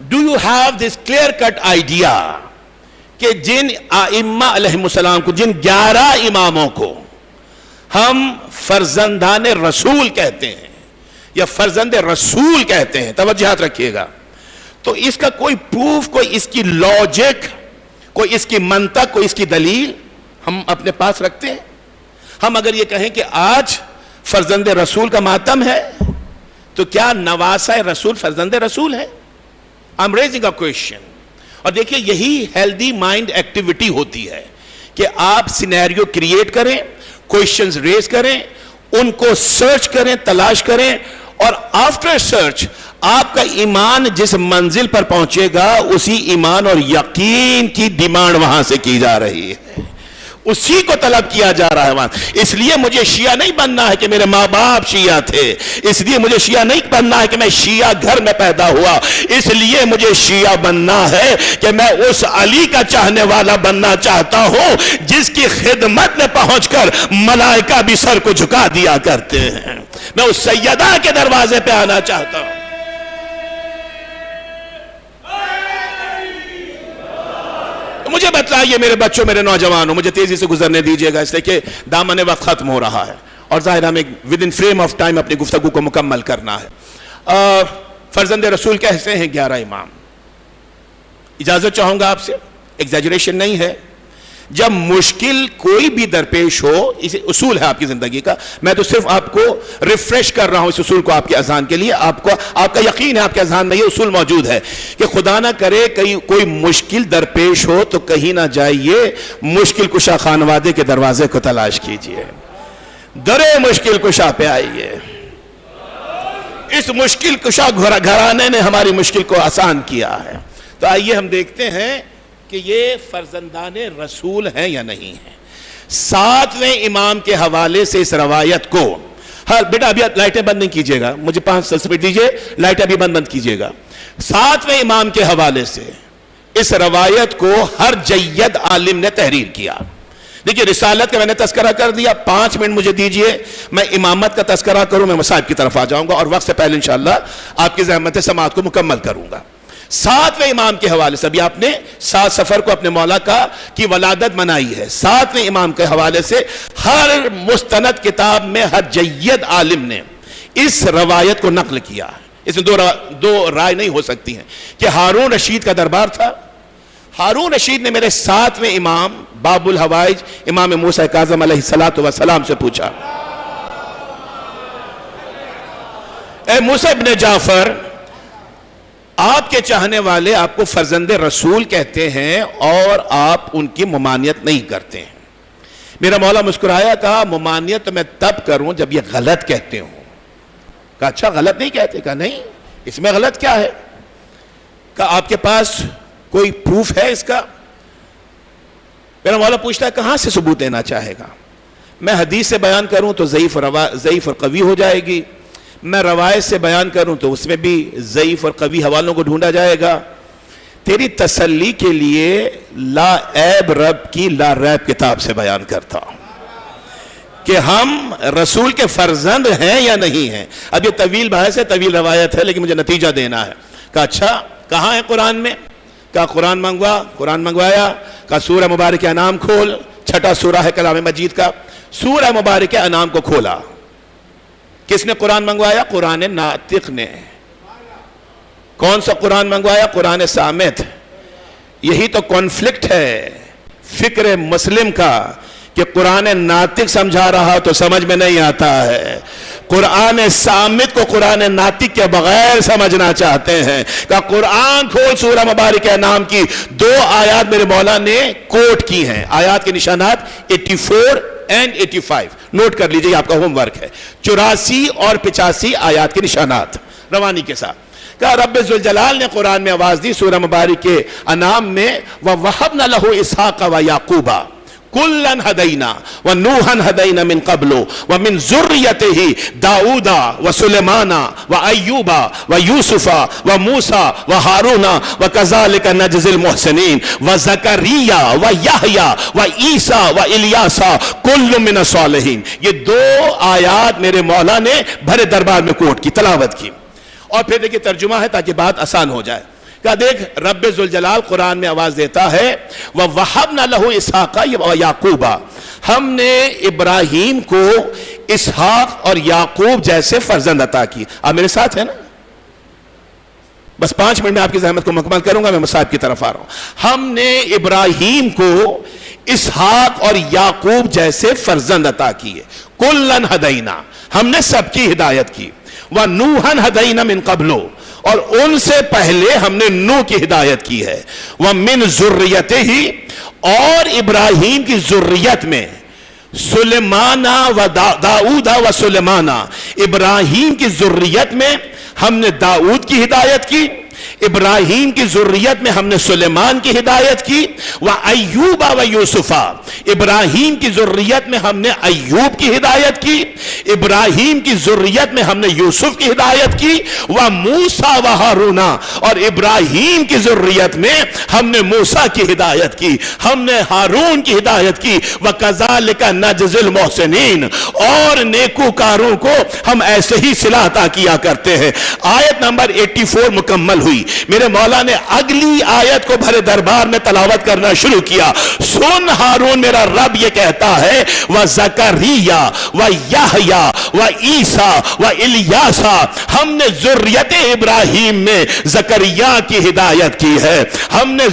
Do you have this clear cut idea کہ جن ائمہ علیہم السلام کو، جن 11 اماموں کو ہم فرزندان رسول کہتے ہیں یا فرزند رسول کہتے ہیں، توجہات رکھیے گا، تو اس کا کوئی پروف، کوئی اس کی لاجک، کوئی اس کی منطق، کوئی اس کی دلیل ہم اپنے پاس رکھتے ہیں؟ ہم اگر یہ کہیں کہ آج فرزند رسول کا ماتم ہے تو کیا نواسہ رسول فرزند رسول ہے؟ I'm raising a question. اور دیکھیں یہی ہیلدی مائنڈ ایکٹیویٹی ہوتی ہے کہ آپ سینیریو کریٹ کریں، کوئسچنز ریز کریں، ان کو سرچ کریں، تلاش کریں، اور آفٹر سرچ آپ کا ایمان جس منزل پر پہنچے گا اسی ایمان اور یقین کی ڈیمانڈ وہاں سے کی جا رہی ہے، اسی کو طلب کیا جا رہا ہے وہاں۔ اس لیے مجھے شیعہ نہیں بننا ہے کہ میرے ماں باپ شیعہ تھے، اس لیے مجھے شیعہ نہیں بننا ہے کہ میں شیعہ گھر میں پیدا ہوا، اس لیے مجھے شیعہ بننا ہے کہ میں اس علی کا چاہنے والا بننا چاہتا ہوں جس کی خدمت میں پہنچ کر ملائکہ بھی سر کو جھکا دیا کرتے ہیں، میں اس سیدہ کے دروازے پہ آنا چاہتا ہوں۔ مجھے بتلائیے میرے بچوں، میرے نوجوانوں، مجھے تیزی سے گزرنے دیجئے گا اس لیے کہ دامن وقت ختم ہو رہا ہے اور ظاہر ہمیں ودن فریم آف ٹائم اپنی گفتگو کو مکمل کرنا ہے۔ فرزند رسول کیسے ہیں 11 امام؟ اجازت چاہوں گا آپ سے، ایگزیجریشن نہیں ہے، جب مشکل کوئی بھی درپیش ہو، اسے اصول ہے آپ کی زندگی کا، میں تو صرف آپ کو ریفریش کر رہا ہوں اس اصول کو آپ کے اذہان کے لیے، آپ کا یقین ہے آپ کے اذہان میں یہ اصول موجود ہے کہ خدا نہ کرے کوئی مشکل درپیش ہو تو کہیں نہ جائیے، مشکل کشا خانوادے کے دروازے کو تلاش کیجئے، درے مشکل کشا پہ آئیے۔ اس مشکل کشا گھرانے نے ہماری مشکل کو آسان کیا ہے۔ تو آئیے ہم دیکھتے ہیں کہ یہ فرزندان رسول ہیں یا نہیں ہیں۔ 7ویں امام کے حوالے سے اس روایت کو، بیٹا ابھی لائٹیں بند نہیں کیجئے گا، مجھے 5 منٹ دیجئے، لائٹیں ابھی بند کیجئے گا۔ 7ویں امام کے حوالے سے اس روایت کو ہر جید عالم نے تحریر کیا۔ دیکھیے رسالت کا میں نے تذکرہ کر دیا، 5 منٹ مجھے دیجئے، میں امامت کا تذکرہ کروں، میں مصائب کی طرف آ جاؤں گا اور وقت سے پہلے انشاءاللہ آپ کی زحمت سماعت کو مکمل کروں گا۔ 7ویں امام کے حوالے سے، ابھی آپ نے 7 سفر کو اپنے مولا کی ولادت منائی ہے، 7ویں امام کے حوالے سے ہر مستند کتاب میں ہر جید عالم نے اس روایت کو نقل کیا۔ اس میں دو رائے نہیں ہو سکتی ہیں کہ ہارون رشید کا دربار تھا، ہارون رشید نے میرے 7ویں امام باب الحوائج امام موسیٰ کاظم علیہ السلام سے پوچھا، اے موسیٰ ابن جعفر، آپ کے چاہنے والے آپ کو فرزند رسول کہتے ہیں اور آپ ان کی ممانعت نہیں کرتے ہیں۔ میرا مولا مسکرایا، کہا ممانعت تو میں تب کروں جب یہ غلط کہتے ہوں۔ کہا اچھا غلط نہیں کہتے؟ کہا نہیں، اس میں غلط کیا ہے؟ کہا آپ کے پاس کوئی پروف ہے اس کا؟ میرا مولا پوچھتا ہے کہاں سے ثبوت دینا چاہے گا؟ میں حدیث سے بیان کروں تو ضعیف اور قوی ہو جائے گی، میں روایت سے بیان کروں تو اس میں بھی ضعیف اور قوی حوالوں کو ڈھونڈا جائے گا۔ تیری تسلی کے لیے لا عیب رب کی لا ریب کتاب سے بیان کرتا ہوں کہ ہم رسول کے فرزند ہیں یا نہیں ہیں۔ اب یہ طویل بحث ہے، طویل روایت ہے، لیکن مجھے نتیجہ دینا ہے۔ کہا اچھا کہاں ہے قرآن میں؟ کہا قرآن منگوایا۔ کہا سورہ مبارک انعام کھول، 6واں سورہ ہے کلام مجید کا، سورہ مبارک انعام کو کھولا۔ کس نے قرآن منگوایا؟ قرآن ناطق نے۔ کون سا قرآن منگوایا؟ قرآن صامت۔ یہی تو کانفلکٹ ہے فکر مسلم کا کہ قرآن ناطق سمجھا رہا تو سمجھ میں نہیں آتا ہے، قرآن صامت کو قرآن ناطق کے بغیر سمجھنا چاہتے ہیں۔ کہ قرآن کھول، سورہ مبارک انعام کی 2 آیات میرے مولا نے کوٹ کی ہیں، آیات کے نشانات 84 اور 85 نوٹ کر لیجئے، آپ کا ہوم ورک ہے۔ 84 اور 85 آیات کے نشانات روانی کے ساتھ۔ کہ رب ذوالجلال نے قرآن میں آواز دی سورہ مبارک کے انعام میں، وَوَهَبْنَا لَهُ إِسْحَاقَ وَيَعْقُوبَ كُلًّا هَدَيْنَا وَنُوحًا هَدَيْنَا مِن قَبْلُ وَمِن ذُرِّيَّتِهِ دَاوُودَ وَسُلَيْمَانَ وَأَيُّوبَ وَيُوسُفَ وَمُوسَى وَهَارُونَ وَكَذَلِكَ نَجْزِي الْمُحْسِنِينَ وَزَكَرِيَّا وَيَحْيَا وَعِيسَى وَإِلْيَاسَ كُلٌّ مِّنَ الصَّالِحِينَ۔ یہ 2 آیات میرے مولا نے بھرے دربار میں کوٹ کی، تلاوت کی، اور پھر دیکھیں ترجمہ ہے تاکہ بات آسان ہو جائے۔ کہ دیکھ رب ذوالجلال قرآن میں آواز دیتا ہے وَوَهَبْنَا لَهُ إِسْحَاقَ وَيَعْقُوبَ، ہم نے ابراہیم کو اسحاق اور یعقوب جیسے فرزند عطا کی. آپ میرے ساتھ ہیں نا؟ بس 5 منٹ میں آپ کی زحمت کو مکمل کروں گا، میں مصاحب کی طرف آ رہا ہوں. ہم نے ابراہیم کو اسحاق اور یعقوب جیسے فرزند عطا کیے. کلن ہدینا، ہم نے سب کی ہدایت کی. وَنُوحًا ہدینا من قبل، اور ان سے پہلے ہم نے نوح کی ہدایت کی ہے. وَمِن ذُرِّيَّتِهِ، اور ابراہیم کی ذریت میں سلیمان و داؤد و سلیمان، ابراہیم کی ذریت میں ہم نے داؤد کی ہدایت کی، ابراہیم کی ذریت میں ہم نے سلیمان کی ہدایت کی. وَأَيُّوبَ وَيُوسُفَ، ابراہیم کی ذریت میں ہم نے ایوب کی ہدایت کی، ابراہیم کی ذریت میں ہم نے یوسف کی ہدایت کی. وَمُوسَى وَهَارُونَ، اور ابراہیم کی ذریت میں ہم نے موسیٰ کی ہدایت کی، ہم نے ہارون کی ہدایت کی. وَكَذَلِكَ نَجْزِي الْمُحْسِنِينَ، اور نیکوکاروں کو ہم ایسے ہی صلہ عطا کیا کرتے ہیں. آیت نمبر 84 مکمل ہوئی. میرے مولا نے اگلی آیت کو بھرے دربار میں تلاوت کرنا شروع کیا. سن ہارون، میرا رب یہ کہتا ہے وَزَكَرِيَّا وَيَحْيَا وَعِيسَى وَإِلْيَاسَ، ہم نے ذریت ابراہیم میں زکریا کی ہدایت کی ہے، ہم نے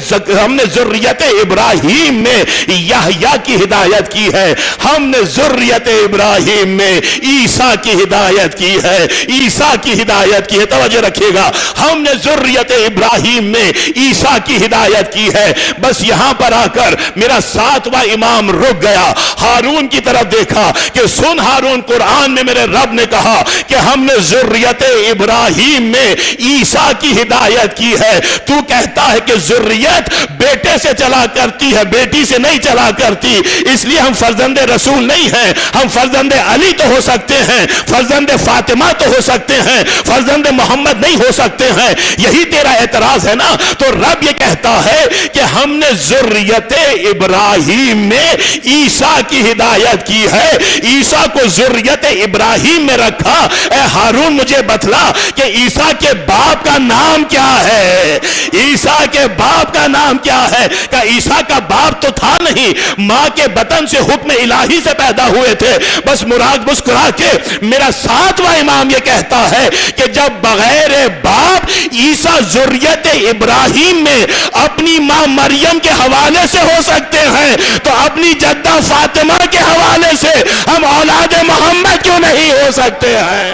ذریت ابراہیم میں یحییٰ کی ہدایت کی ہے، ہم نے ذریت ابراہیم میں عیسیٰ کی ہدایت کی ہے، عیسیٰ کی ہدایت کی ہے. توجہ رکھیے گا، ہم نے ذریت ابراہیم میں عیسیٰ کی ہدایت کی ہے. بس یہاں پر آ کر میرا 7واں امام رک گیا، ہارون کی طرف دیکھا کہ سن ہارون، قرآن میں میرے رب نے کہا کہ ہم نے ذریت ابراہیم میں عیسیٰ کی ہدایت کی ہے. تو کہتا ہے کہ ذریت بیٹے سے چلا کرتی ہے، بیٹی سے نہیں چلا کرتی، اس لیے ہم فرزند رسول نہیں ہیں. ہم فرزند علی تو ہو سکتے ہیں، فرزند فاطمہ تو ہو سکتے ہیں، فرزند محمد نہیں ہو سکتے ہیں. یہی تیرا اعتراض ہے نا؟ تو رب یہ کہتا ہے کہ ہم نے ذریت ابراہیم میں عیسیٰ کی ہدایت کی ہے. عیسیٰ کو ذریت ابراہیم میں رکھا. اے ہارون مجھے بتلا کہ عیسیٰ کے باپ کا نام کیا ہے؟ عیسیٰ کے باپ کا نام کیا ہے؟ کہ عیسیٰ کا باپ تو تھا نہیں، ماں کے بطن سے حکم الہی سے پیدا ہوئے تھے. بس مراد مسکرا کے میرا 7واں امام یہ کہتا ہے کہ جب بغیر باپ عیسیٰ ذریت ابراہیم میں اپنی ماں مریم کے حوالے سے ہو سکتے ہیں تو اپنی جدہ فاطمہ کے حوالے سے ہم اولاد محمد کیوں نہیں ہو سکتے ہیں؟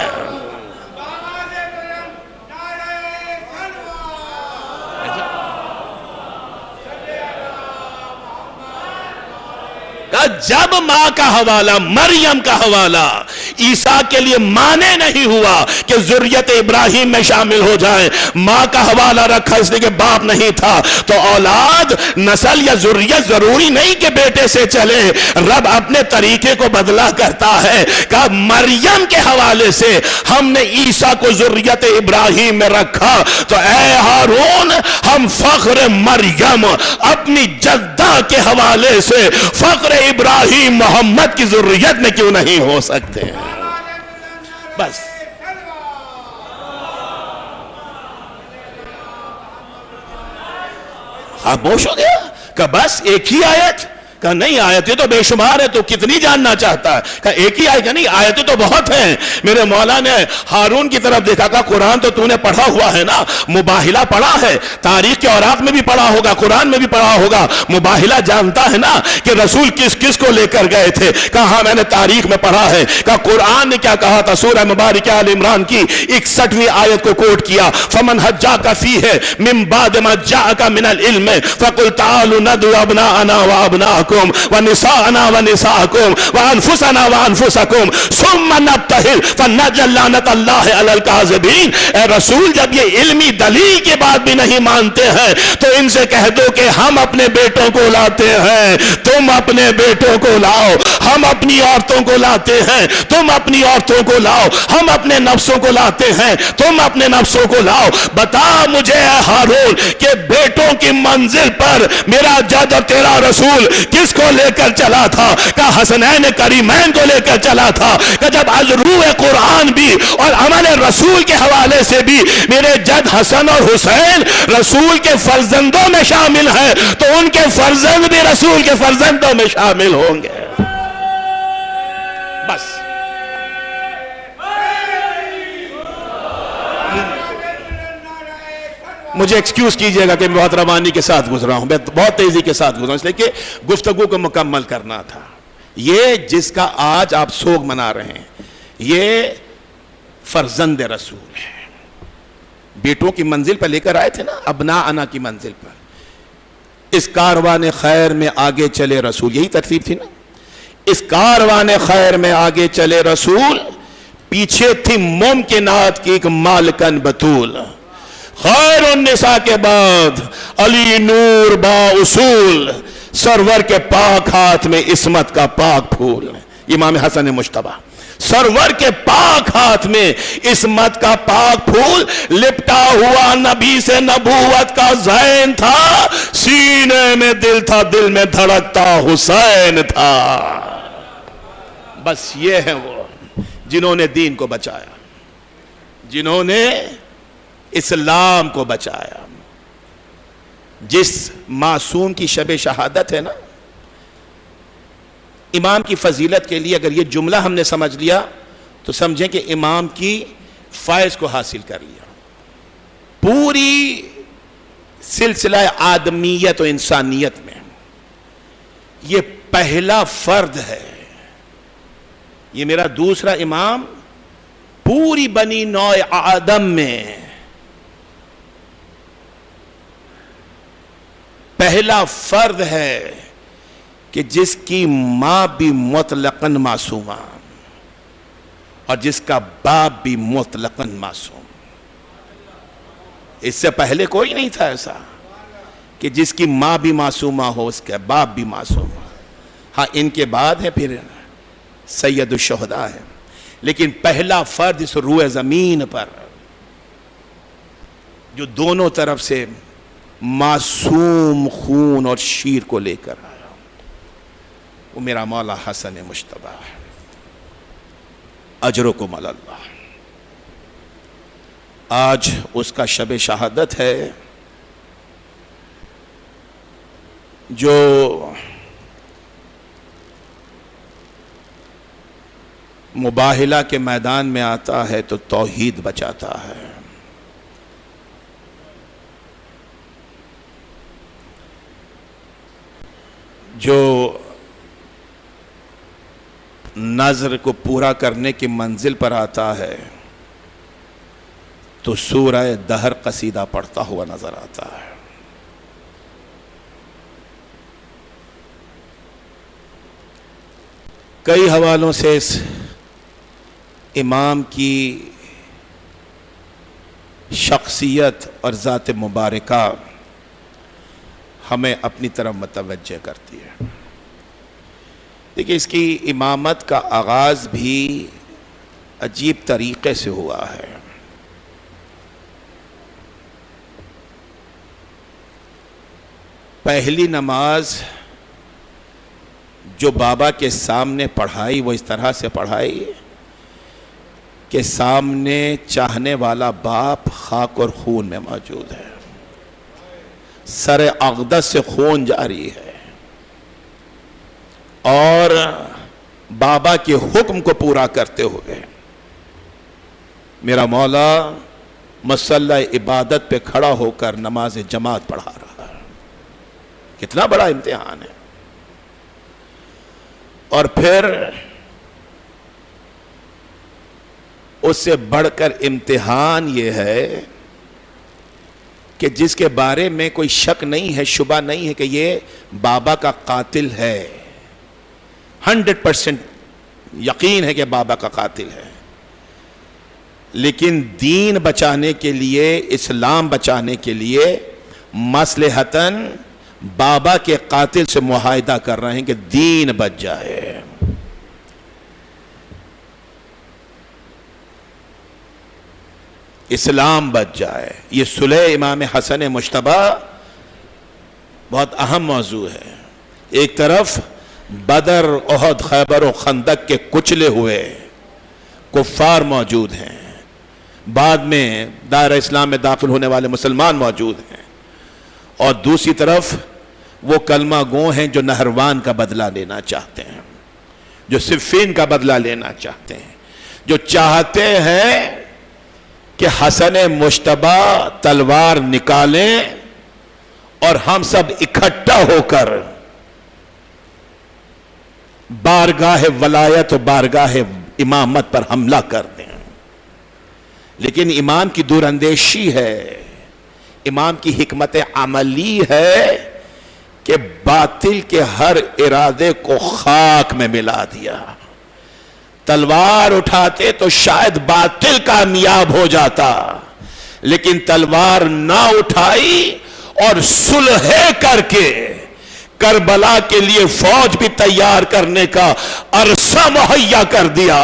جب ماں کا حوالہ، مریم کا حوالہ عیسیٰ کے لیے مانے نہیں ہوا کہ ذریت ابراہیم میں شامل ہو جائیں، ماں کا حوالہ رکھا اس لیے کہ باپ نہیں تھا، تو اولاد، نسل یا ذریت ضروری نہیں کہ بیٹے سے چلے. رب اپنے طریقے کو بدلا کرتا ہے کہ مریم کے حوالے سے ہم نے عیسیٰ کو ذریت ابراہیم میں رکھا. تو اے ہارون، ہم فخر مریم اپنی جدہ کے حوالے سے فخر ابراہیم محمد کی ذریت میں کیوں نہیں ہو سکتے ہیں؟ بس خاموش ہو گیا کہ بس ایک ہی آیت؟ کہ نہیں، آیتیں تو بے شمار ہے، تو کتنی جاننا چاہتا ہے؟ کہ ایک ہی آیت؟ نہیں، آیتیں تو بہت ہیں. میرے مولا نے ہارون کی طرف دیکھا کہ قرآن تو تو نے پڑھا ہوا ہے نا، مباہلہ پڑھا ہے، تاریخ کے اوراق میں بھی پڑھا ہوگا، قرآن میں بھی پڑھا ہوگا. مباہلہ جانتا ہے نا کہ رسول کس کس کو لے کر گئے تھے؟ کہا ہاں میں نے تاریخ میں پڑھا ہے. کہ قرآن نے کیا کہا تھا؟ سورہ مبارکہ آل عمران کی 61ویں آیت کو کوٹ کیا، فمن حجاک فیہ من بعد ما جاءک من العلم فقل تعالوا ندعو ابناءنا وابناءکم ونساءنا ونساءکم وانفسنا وانفسکم ثم نبتہل فنجعل لعنت اللہ علی الکاذبین. اے رسول، جب یہ علمی دلیل کے بعد بھی نہیں مانتے ہیں تو ان سے کہہ دو کہ ہم اپنے بیٹوں کو لاتے ہیں، تم اپنے بیٹوں کو لاؤ، ہم اپنی عورتوں کو لاتے ہیں، تم اپنی عورتوں کو لاؤ، ہم اپنے نفسوں کو لاتے ہیں، تم اپنے نفسوں کو لاؤ۔ بتا مجھے اے ہارون کہ بیٹوں کی منزل پر میرا جد اور تیرا رسول کس کو لے کر چلا تھا؟ کہ حسنین کریمین کو لے کر چلا تھا۔ کہ جب از روح قرآن بھی اور عمل رسول کے حوالے سے بھی میرے جد حسن اور حسین رسول کے فرزندوں میں شامل ہیں، تو ان کے فرزند بھی رسول کے فرزندوں میں شامل ہوں گے۔ بس مجھے ایکسکیوز کیجئے گا کہ میں بہت روانی کے ساتھ گزرا ہوں، میں بہت تیزی کے ساتھ گزرا ہوں، اس لیے کہ گفتگو کو مکمل کرنا تھا۔ یہ جس کا آج آپ سوگ منا رہے ہیں یہ فرزند رسول ہے، بیٹوں کی منزل پر لے کر آئے تھے نا، ابناءنا کی منزل پر۔ اس کاروان خیر میں آگے چلے رسول، یہی ترتیب تھی نا، اس کاروان خیر میں آگے چلے رسول، پیچھے تھی ممکنات کی ایک مالکن بطول۔ خیر النساء کے بعد علی نور با اصول، سرور کے پاک ہاتھ میں عصمت کا پاک پھول۔ امام حسن مجتبی، سرور کے پاک ہاتھ میں عصمت کا پاک پھول، لپٹا ہوا نبی سے نبوت کا زین تھا، سینے میں دل تھا، دل میں دھڑکتا حسین تھا۔ بس یہ ہیں وہ جنہوں نے دین کو بچایا، جنہوں نے اسلام کو بچایا۔ جس معصوم کی شب شہادت ہے نا، امام کی فضیلت کے لیے اگر یہ جملہ ہم نے سمجھ لیا تو سمجھیں کہ امام کی فائز کو حاصل کر لیا۔ پوری سلسلہ آدمیت و انسانیت میں یہ پہلا فرد ہے، یہ میرا دوسرا امام پوری بنی نوع آدم میں پہلا فرد ہے کہ جس کی ماں بھی مطلقاً معصومہ اور جس کا باپ بھی مطلقاً معصوم۔ اس سے پہلے کوئی نہیں تھا ایسا کہ جس کی ماں بھی معصومہ ہو، اس کا باپ بھی معصوم ہو۔ ہاں ان کے بعد ہے پھر سید الشہداء ہے، لیکن پہلا فرد اس روح زمین پر جو دونوں طرف سے معصوم خون اور شیر کو لے کر آیا وہ میرا مولا حسن مجتبی ہے۔ اجرکم علی اللہ۔ آج اس کا شب شہادت ہے جو مباہلہ کے میدان میں آتا ہے تو توحید بچاتا ہے، جو نظر کو پورا کرنے کی منزل پر آتا ہے تو سورہ دہر قصیدہ پڑھتا ہوا نظر آتا ہے۔ کئی حوالوں سے اس امام کی شخصیت اور ذات مبارکہ ہمیں اپنی طرف متوجہ کرتی ہے۔ دیکھیں اس کی امامت کا آغاز بھی عجیب طریقے سے ہوا ہے۔ پہلی نماز جو بابا کے سامنے پڑھائی وہ اس طرح سے پڑھائی کہ سامنے چاہنے والا باپ خاک اور خون میں موجود ہے، سر اقدس سے خون جاری ہے، اور بابا کے حکم کو پورا کرتے ہوئے میرا مولا مصلی عبادت پہ کھڑا ہو کر نماز جماعت پڑھا رہا ہے۔ کتنا بڑا امتحان ہے۔ اور پھر اس سے بڑھ کر امتحان یہ ہے کہ جس کے بارے میں کوئی شک نہیں ہے، شبہ نہیں ہے کہ یہ بابا کا قاتل ہے، 100% یقین ہے کہ بابا کا قاتل ہے، لیکن دین بچانے کے لیے، اسلام بچانے کے لیے مصلحتاً بابا کے قاتل سے معاہدہ کر رہے ہیں کہ دین بچ جائے۔ اسلام بچ جائے. یہ صلح امام حسن مجتبی بہت اہم موضوع ہے. ایک طرف بدر، احد، خیبر و خندق کے کچلے ہوئے کفار موجود ہیں، بعد میں دائرہ اسلام میں داخل ہونے والے مسلمان موجود ہیں، اور دوسری طرف وہ کلمہ گو ہیں جو نہروان کا بدلہ لینا چاہتے ہیں، جو صفین کا بدلہ لینا چاہتے ہیں، جو چاہتے ہیں کہ حسن مجتبی تلوار نکالیں اور ہم سب اکٹھا ہو کر بارگاہ ولایت و بارگاہ امامت پر حملہ کر دیں. لیکن امام کی دور اندیشی ہے، امام کی حکمت عملی ہے کہ باطل کے ہر ارادے کو خاک میں ملا دیا. تلوار اٹھاتے تو شاید باطل کامیاب ہو جاتا، لیکن تلوار نہ اٹھائی اور صلح کر کے کربلا کے لیے فوج بھی تیار کرنے کا عرصہ مہیا کر دیا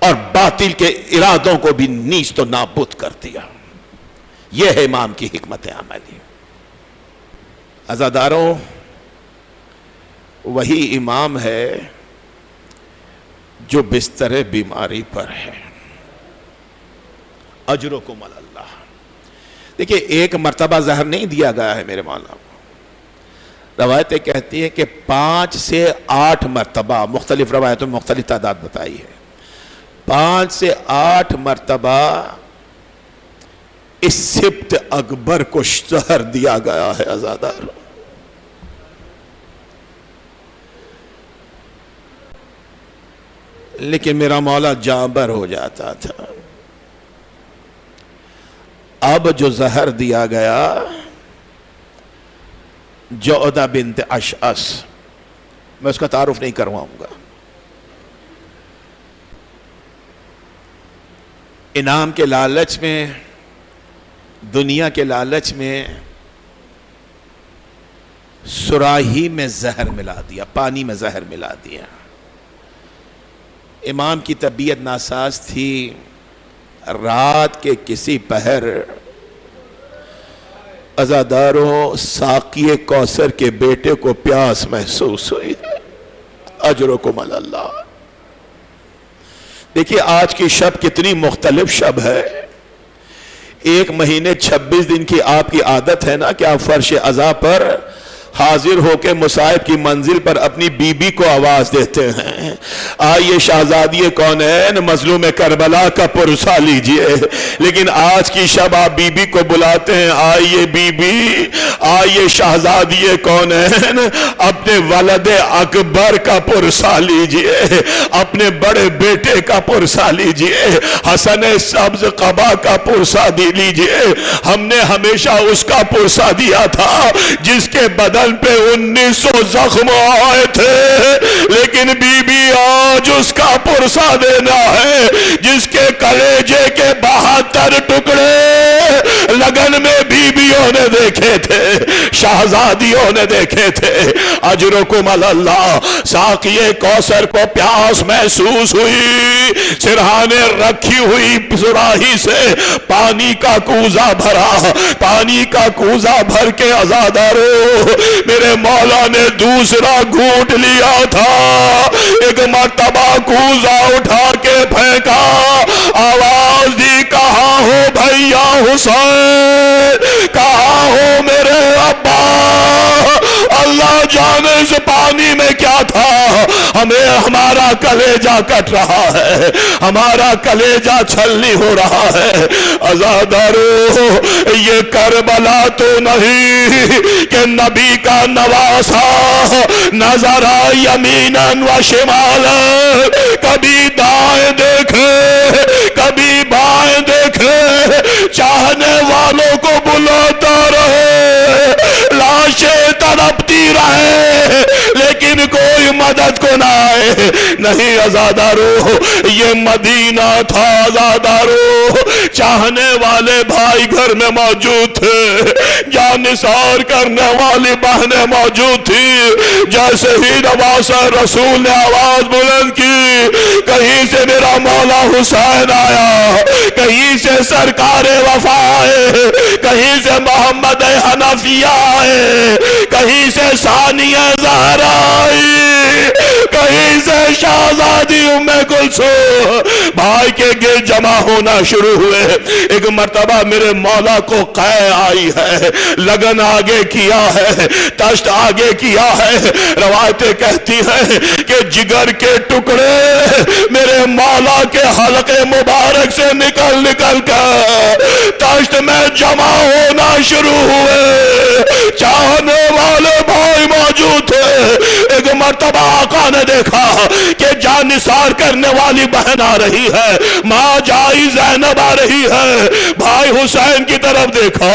اور باطل کے ارادوں کو بھی نیست و نابود کر دیا. یہ ہے امام کی حکمت عملی. عزاداروں، وہی امام ہے جو بستر بیماری پر ہے. اجرکم علی اللہ. دیکھیے، ایک مرتبہ زہر نہیں دیا گیا ہے میرے مولا کو. روایتیں کہتی ہیں کہ 5 سے 8 مرتبہ، مختلف روایتوں میں مختلف تعداد بتائی ہے، 5 سے 8 مرتبہ اس سبت اکبر کو زہر دیا گیا ہے. عزادار، لیکن میرا مولا جانبر ہو جاتا تھا. اب جو زہر دیا گیا، جعدہ بنت اشعث، میں اس کا تعارف نہیں کرواؤں گا. انعام کے لالچ میں، دنیا کے لالچ میں سراہی میں زہر ملا دیا، پانی میں زہر ملا دیا. امام کی طبیعت ناساز تھی. رات کے کسی پہر عزاداروں ساقی کوثر کے بیٹے کو پیاس محسوس ہوئی. اجرکم علی اللہ. دیکھیے، آج کی شب کتنی مختلف شب ہے. 1 مہینے 26 دن کی آپ کی عادت ہے نا کہ آپ فرش عزا پر حاضر ہو کے مصائب کی منزل پر اپنی بی بی کو آواز دیتے ہیں، آئیے شہزادی کونین مظلوم کربلا کا پرسہ لیجئے. لیکن آج کی شب آپ بی بی کو بلاتے ہیں، آئیے بی بی، آئیے شہزادی کونین اپنے ولد اکبر کا پرسہ لیجئے، اپنے بڑے بیٹے کا پرسہ لیجئے، حسن سبز قبا کا پرسہ لیجئے. ہم نے ہمیشہ اس کا پرسہ دیا تھا جس کے بدن پہ 1900 زخم آئے تھے، لیکن بی بی آج اس کا پرسہ دینا ہے جس کے کلیجے کے 72 ٹکڑے لگن میں بیویوں نے دیکھے تھے، شہزادیوں نے دیکھے تھے. اجرکم علی اللہ. ساقی کوثر کو پیاس محسوس ہوئی، سرہانے رکھی ہوئی سراہی سے پانی کا کوزہ بھرا، پانی کا کوزہ بھر کے عزاداروں میرے مولا نے دوسرا گھونٹ لیا تھا. ایک مرتبہ کوزہ اٹھا کے پھینکا، آواز دی، کہاں ہو بھیا حسین، کہاں ہو میرے ابا. اللہ جانے سے پانی میں کیا تھا، ہمیں ہمارا کلیجہ کٹ رہا ہے، ہمارا کلیجہ چھلنی ہو رہا ہے. عزادارو، یہ کربلا تو نہیں کہ نبی کا نواسا نظر یمیناً و شمالاً، کبھی دائیں دیکھے کبھی بائیں دیکھے، چاہنے والوں کو بلاتا رہے، لاشیں تڑپتی رہے، لیکن لیکن کوئی مدد کو نہ آئے. نہیں آزادارو، یہ مدینہ تھا آزادارو. چاہنے والے بھائی گھر میں موجود تھے، جان نثار کرنے والی بہنیں موجود تھی. جیسے ہی نواز رسول نے آواز بلند کی، کہیں سے میرا مولا حسین آیا، کہیں سے سرکار وفا آئے، کہیں سے محمد حنفیہ آئے، کہیں سے ثانیہ زہرا آئی، کہیں سے شہزادی ام کلثوم. بھائی کے گرد جمع ہونا شروع ہوئے. ایک مرتبہ میرے مولا کو قے آئی ہے، لگن آگے کیا ہے، تشت آگے کیا ہے. روایتیں کہتی ہیں کہ جگر کے ٹکڑے میرے مولا کے حلقے مبارک سے نکل نکل کر تشت میں جمع ہونا شروع ہوئے. چاہنے والے بھائی موجود تھے. ایک مرتبہ آقا نے دیکھا کہ جان نثار کرنے والی بہن آ رہی ہے، ماں جائی زینب آ رہی ہے. بھائی حسین کی طرف دیکھا،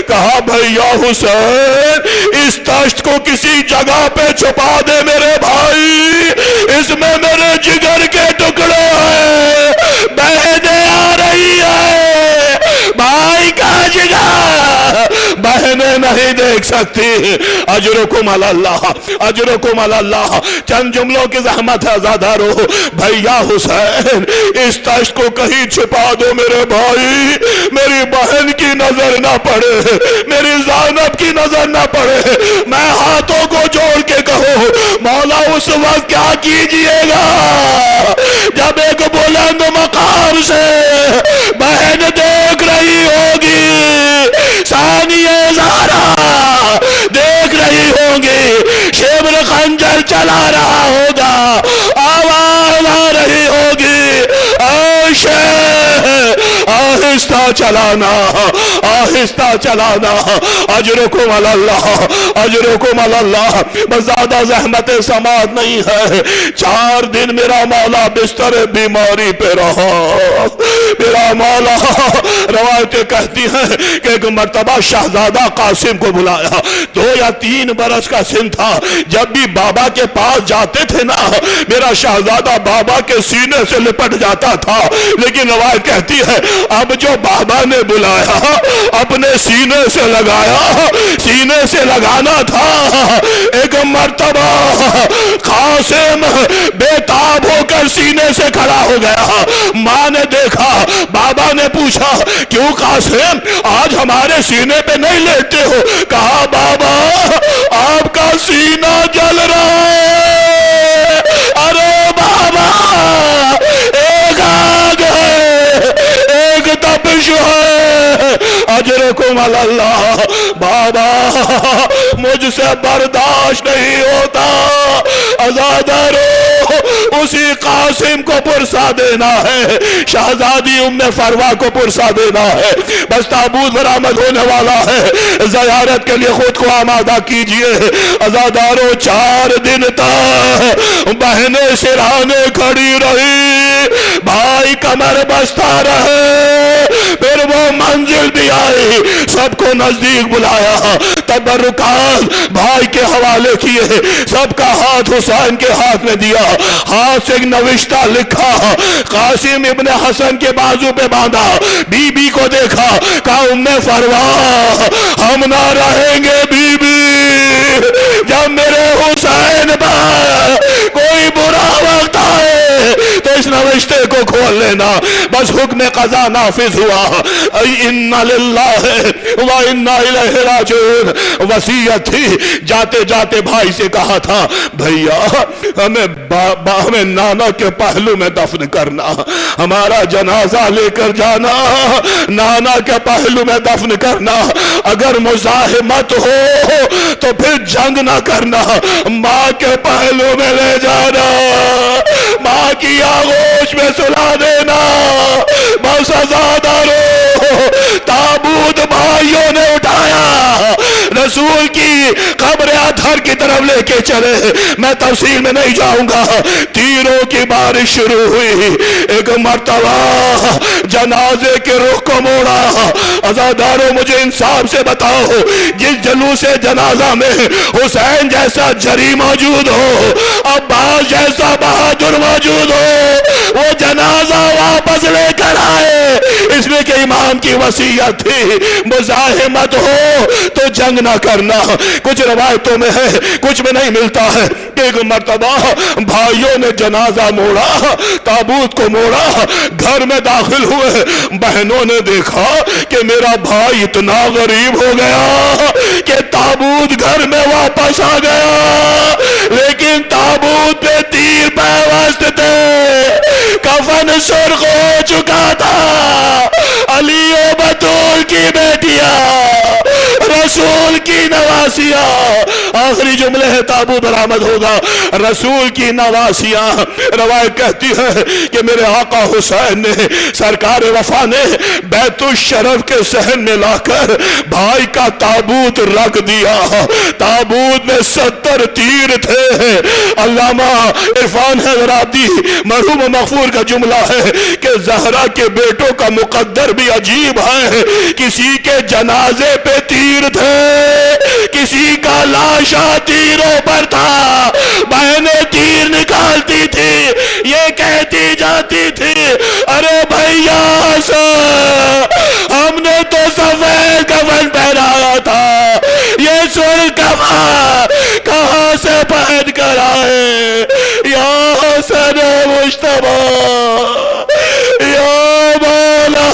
کہا بھیا حسین اس تشت کو کسی جگہ پہ چھپا دے میرے بھائی، اس میں میرے جگر کے ٹکڑے ہیں، بہنیں آ رہی ہے. بھائی کا جگر بہنیں نہیں دیکھ سکتی. اجرکم علی اللہ، اجرکم علی اللہ. چند جملوں کی زحمت ہے آزادارو. بھیا حسین اس تشت کو کہیں چھپا دو میرے بھائی، میری بہن کی نظر نہ پڑے، میری زینب کی نظر نہ پڑے. میں ہاتھوں کو جوڑ کے کہو مولا اس وقت کیا کیجئے گا جب ایک بلند مقام سے بہن دیکھ رہی ہوگی، ثانیہ زہرا دیکھ رہی ہوگی، شبر خنجر چلا رہا ہوگا، آواز آ رہی ہوگی، عائشہ آہستہ چلانا، آہستہ چلانا. اجرکم علی اللہ، اجرکم علی اللہ. بس زیادہ زحمت سماعت نہیں ہے. 4 دن میرا مولا بستر بیماری پہ رہا. میرا مولا روایتیں کہتی ہیں کہ ایک مرتبہ شہزادہ قاسم کو بلایا. 2 یا 3 برس کا سن تھا. جب بھی بابا کے پاس جاتے تھے نا، میرا شہزادہ بابا کے سینے سے لپٹ جاتا تھا. لیکن روایت کہتی ہے اب جو بابا نے بلایا اپنے سینے سے لگایا، سینے سے لگانا تھا. ایک مرتبہ قاسم بے تاب ہو کر سینے سے کھڑا ہو گیا. ماں نے دیکھا، بابا نے پوچھا کیوں قاسم آج ہمارے سینے پہ نہیں لیٹتے ہو؟ کہا بابا آپ کا سینہ جل رہا ہے. ارے بابا ایک آگ ہے، ایک تپش ہے. اجرکم علی اللہ. بابا مجھ سے برداشت نہیں ہوتا. آزادارو اسی قاسم کو پرسا دینا ہے، شہزادی ام فروا کو پرسا دینا ہے. بس تابوت برآمد ہونے والا ہے، زیارت کے لیے خود کو آمادہ کیجئے. آزادارو 4 دن تک بہنیں سرانے کھڑی رہی، بھائی کمر بستہ رہے. پھر وہ منزل بھی آئی، سب کو نزدیک بلایا، تبرکات بھائی کے حوالے کیے. سب کا ہاتھ حسین کے ہاتھ میں دیا. ہاتھ سے ایک نوشتہ لکھا، قاسم ابن حسن کے بازو پہ باندھا. بی بی کو دیکھا، کہا ام فروا ہم نہ رہیں گے بی بی جب میرے حسین پر کوئی برا وقت آئے تو اس نوشتے کو کھول لینا. بس حکم قضا نافذ ہوا. انا للہ و انا الیہ راجعون. وصیت تھی. جاتے جاتے بھائی سے کہا تھا بھیا ہمیں نانا کے پہلو میں دفن کرنا، ہمارا جنازہ لے کر جانا، نانا کے پہلو میں دفن کرنا. اگر مزاحمت ہو تو پھر جنگ نہ کرنا، ماں کے پہلو میں لے جانا، ماں کی آغوش میں سلا دینا. بس آزادارو تابوت بھائیوں نے اٹھایا، رسول کی قبر گھر کی طرف لے کے چلے. میں تفصیل میں نہیں جاؤں گا. تیروں کی بارش شروع ہوئی. ایک مرتبہ جنازے کے رخ کو موڑا. عزاداروں مجھے انصاف سے بتاؤ, جس جلوس جنازہ میں حسین جیسا جری موجود ہو, عباس جیسا بہادر موجود ہو, وہ جنازہ واپس لے کر آئے, اس لیے کہ امام کی وصیت تھی مزاحمت ہو تو جنگ نہ کرنا. کچھ روایتوں میں ہے, کچھ میں نہیں ملتا ہے. ایک مرتبہ بھائیوں نے جنازہ موڑا, تابوت کو موڑا, گھر میں داخل ہوئے. بہنوں نے دیکھا کہ میرا بھائی اتنا غریب ہو گیا کہ تابوت گھر میں واپس آ گیا, لیکن تابوت پہ تیر پیوست تھے, کفن سرخ ہو چکا تھا. علی و بطول کی بیٹیاں, رسول کی نواسیاں, آخری جملے ہے تابوت برآمد ہوگا, رسول کی نواسیاں. روایت کہتی ہے کہ میرے آقا حسین نے, سرکار وفا نے بیت الشرف کے صحن میں لا کر بھائی کا تابوت رکھ دیا. تابوت میں 70 تیر تھے. علامہ عرفان حضراتی مرحوم مغفور کا جملہ ہے کہ زہرا کے بیٹوں کا مقدر بھی عجیب ہے. کسی کے جنازے پہ تیر تھے, کسی کا لاشا تیروں پر تھا. بہنیں تیر نکالتی تھی, یہ کہتی جاتی تھی ارے بھیا ہم نے تو سفید کفن پہنایا تھا, یہ سر کہاں سے پہن کر آئے. یا حسن مجتبی یا مولا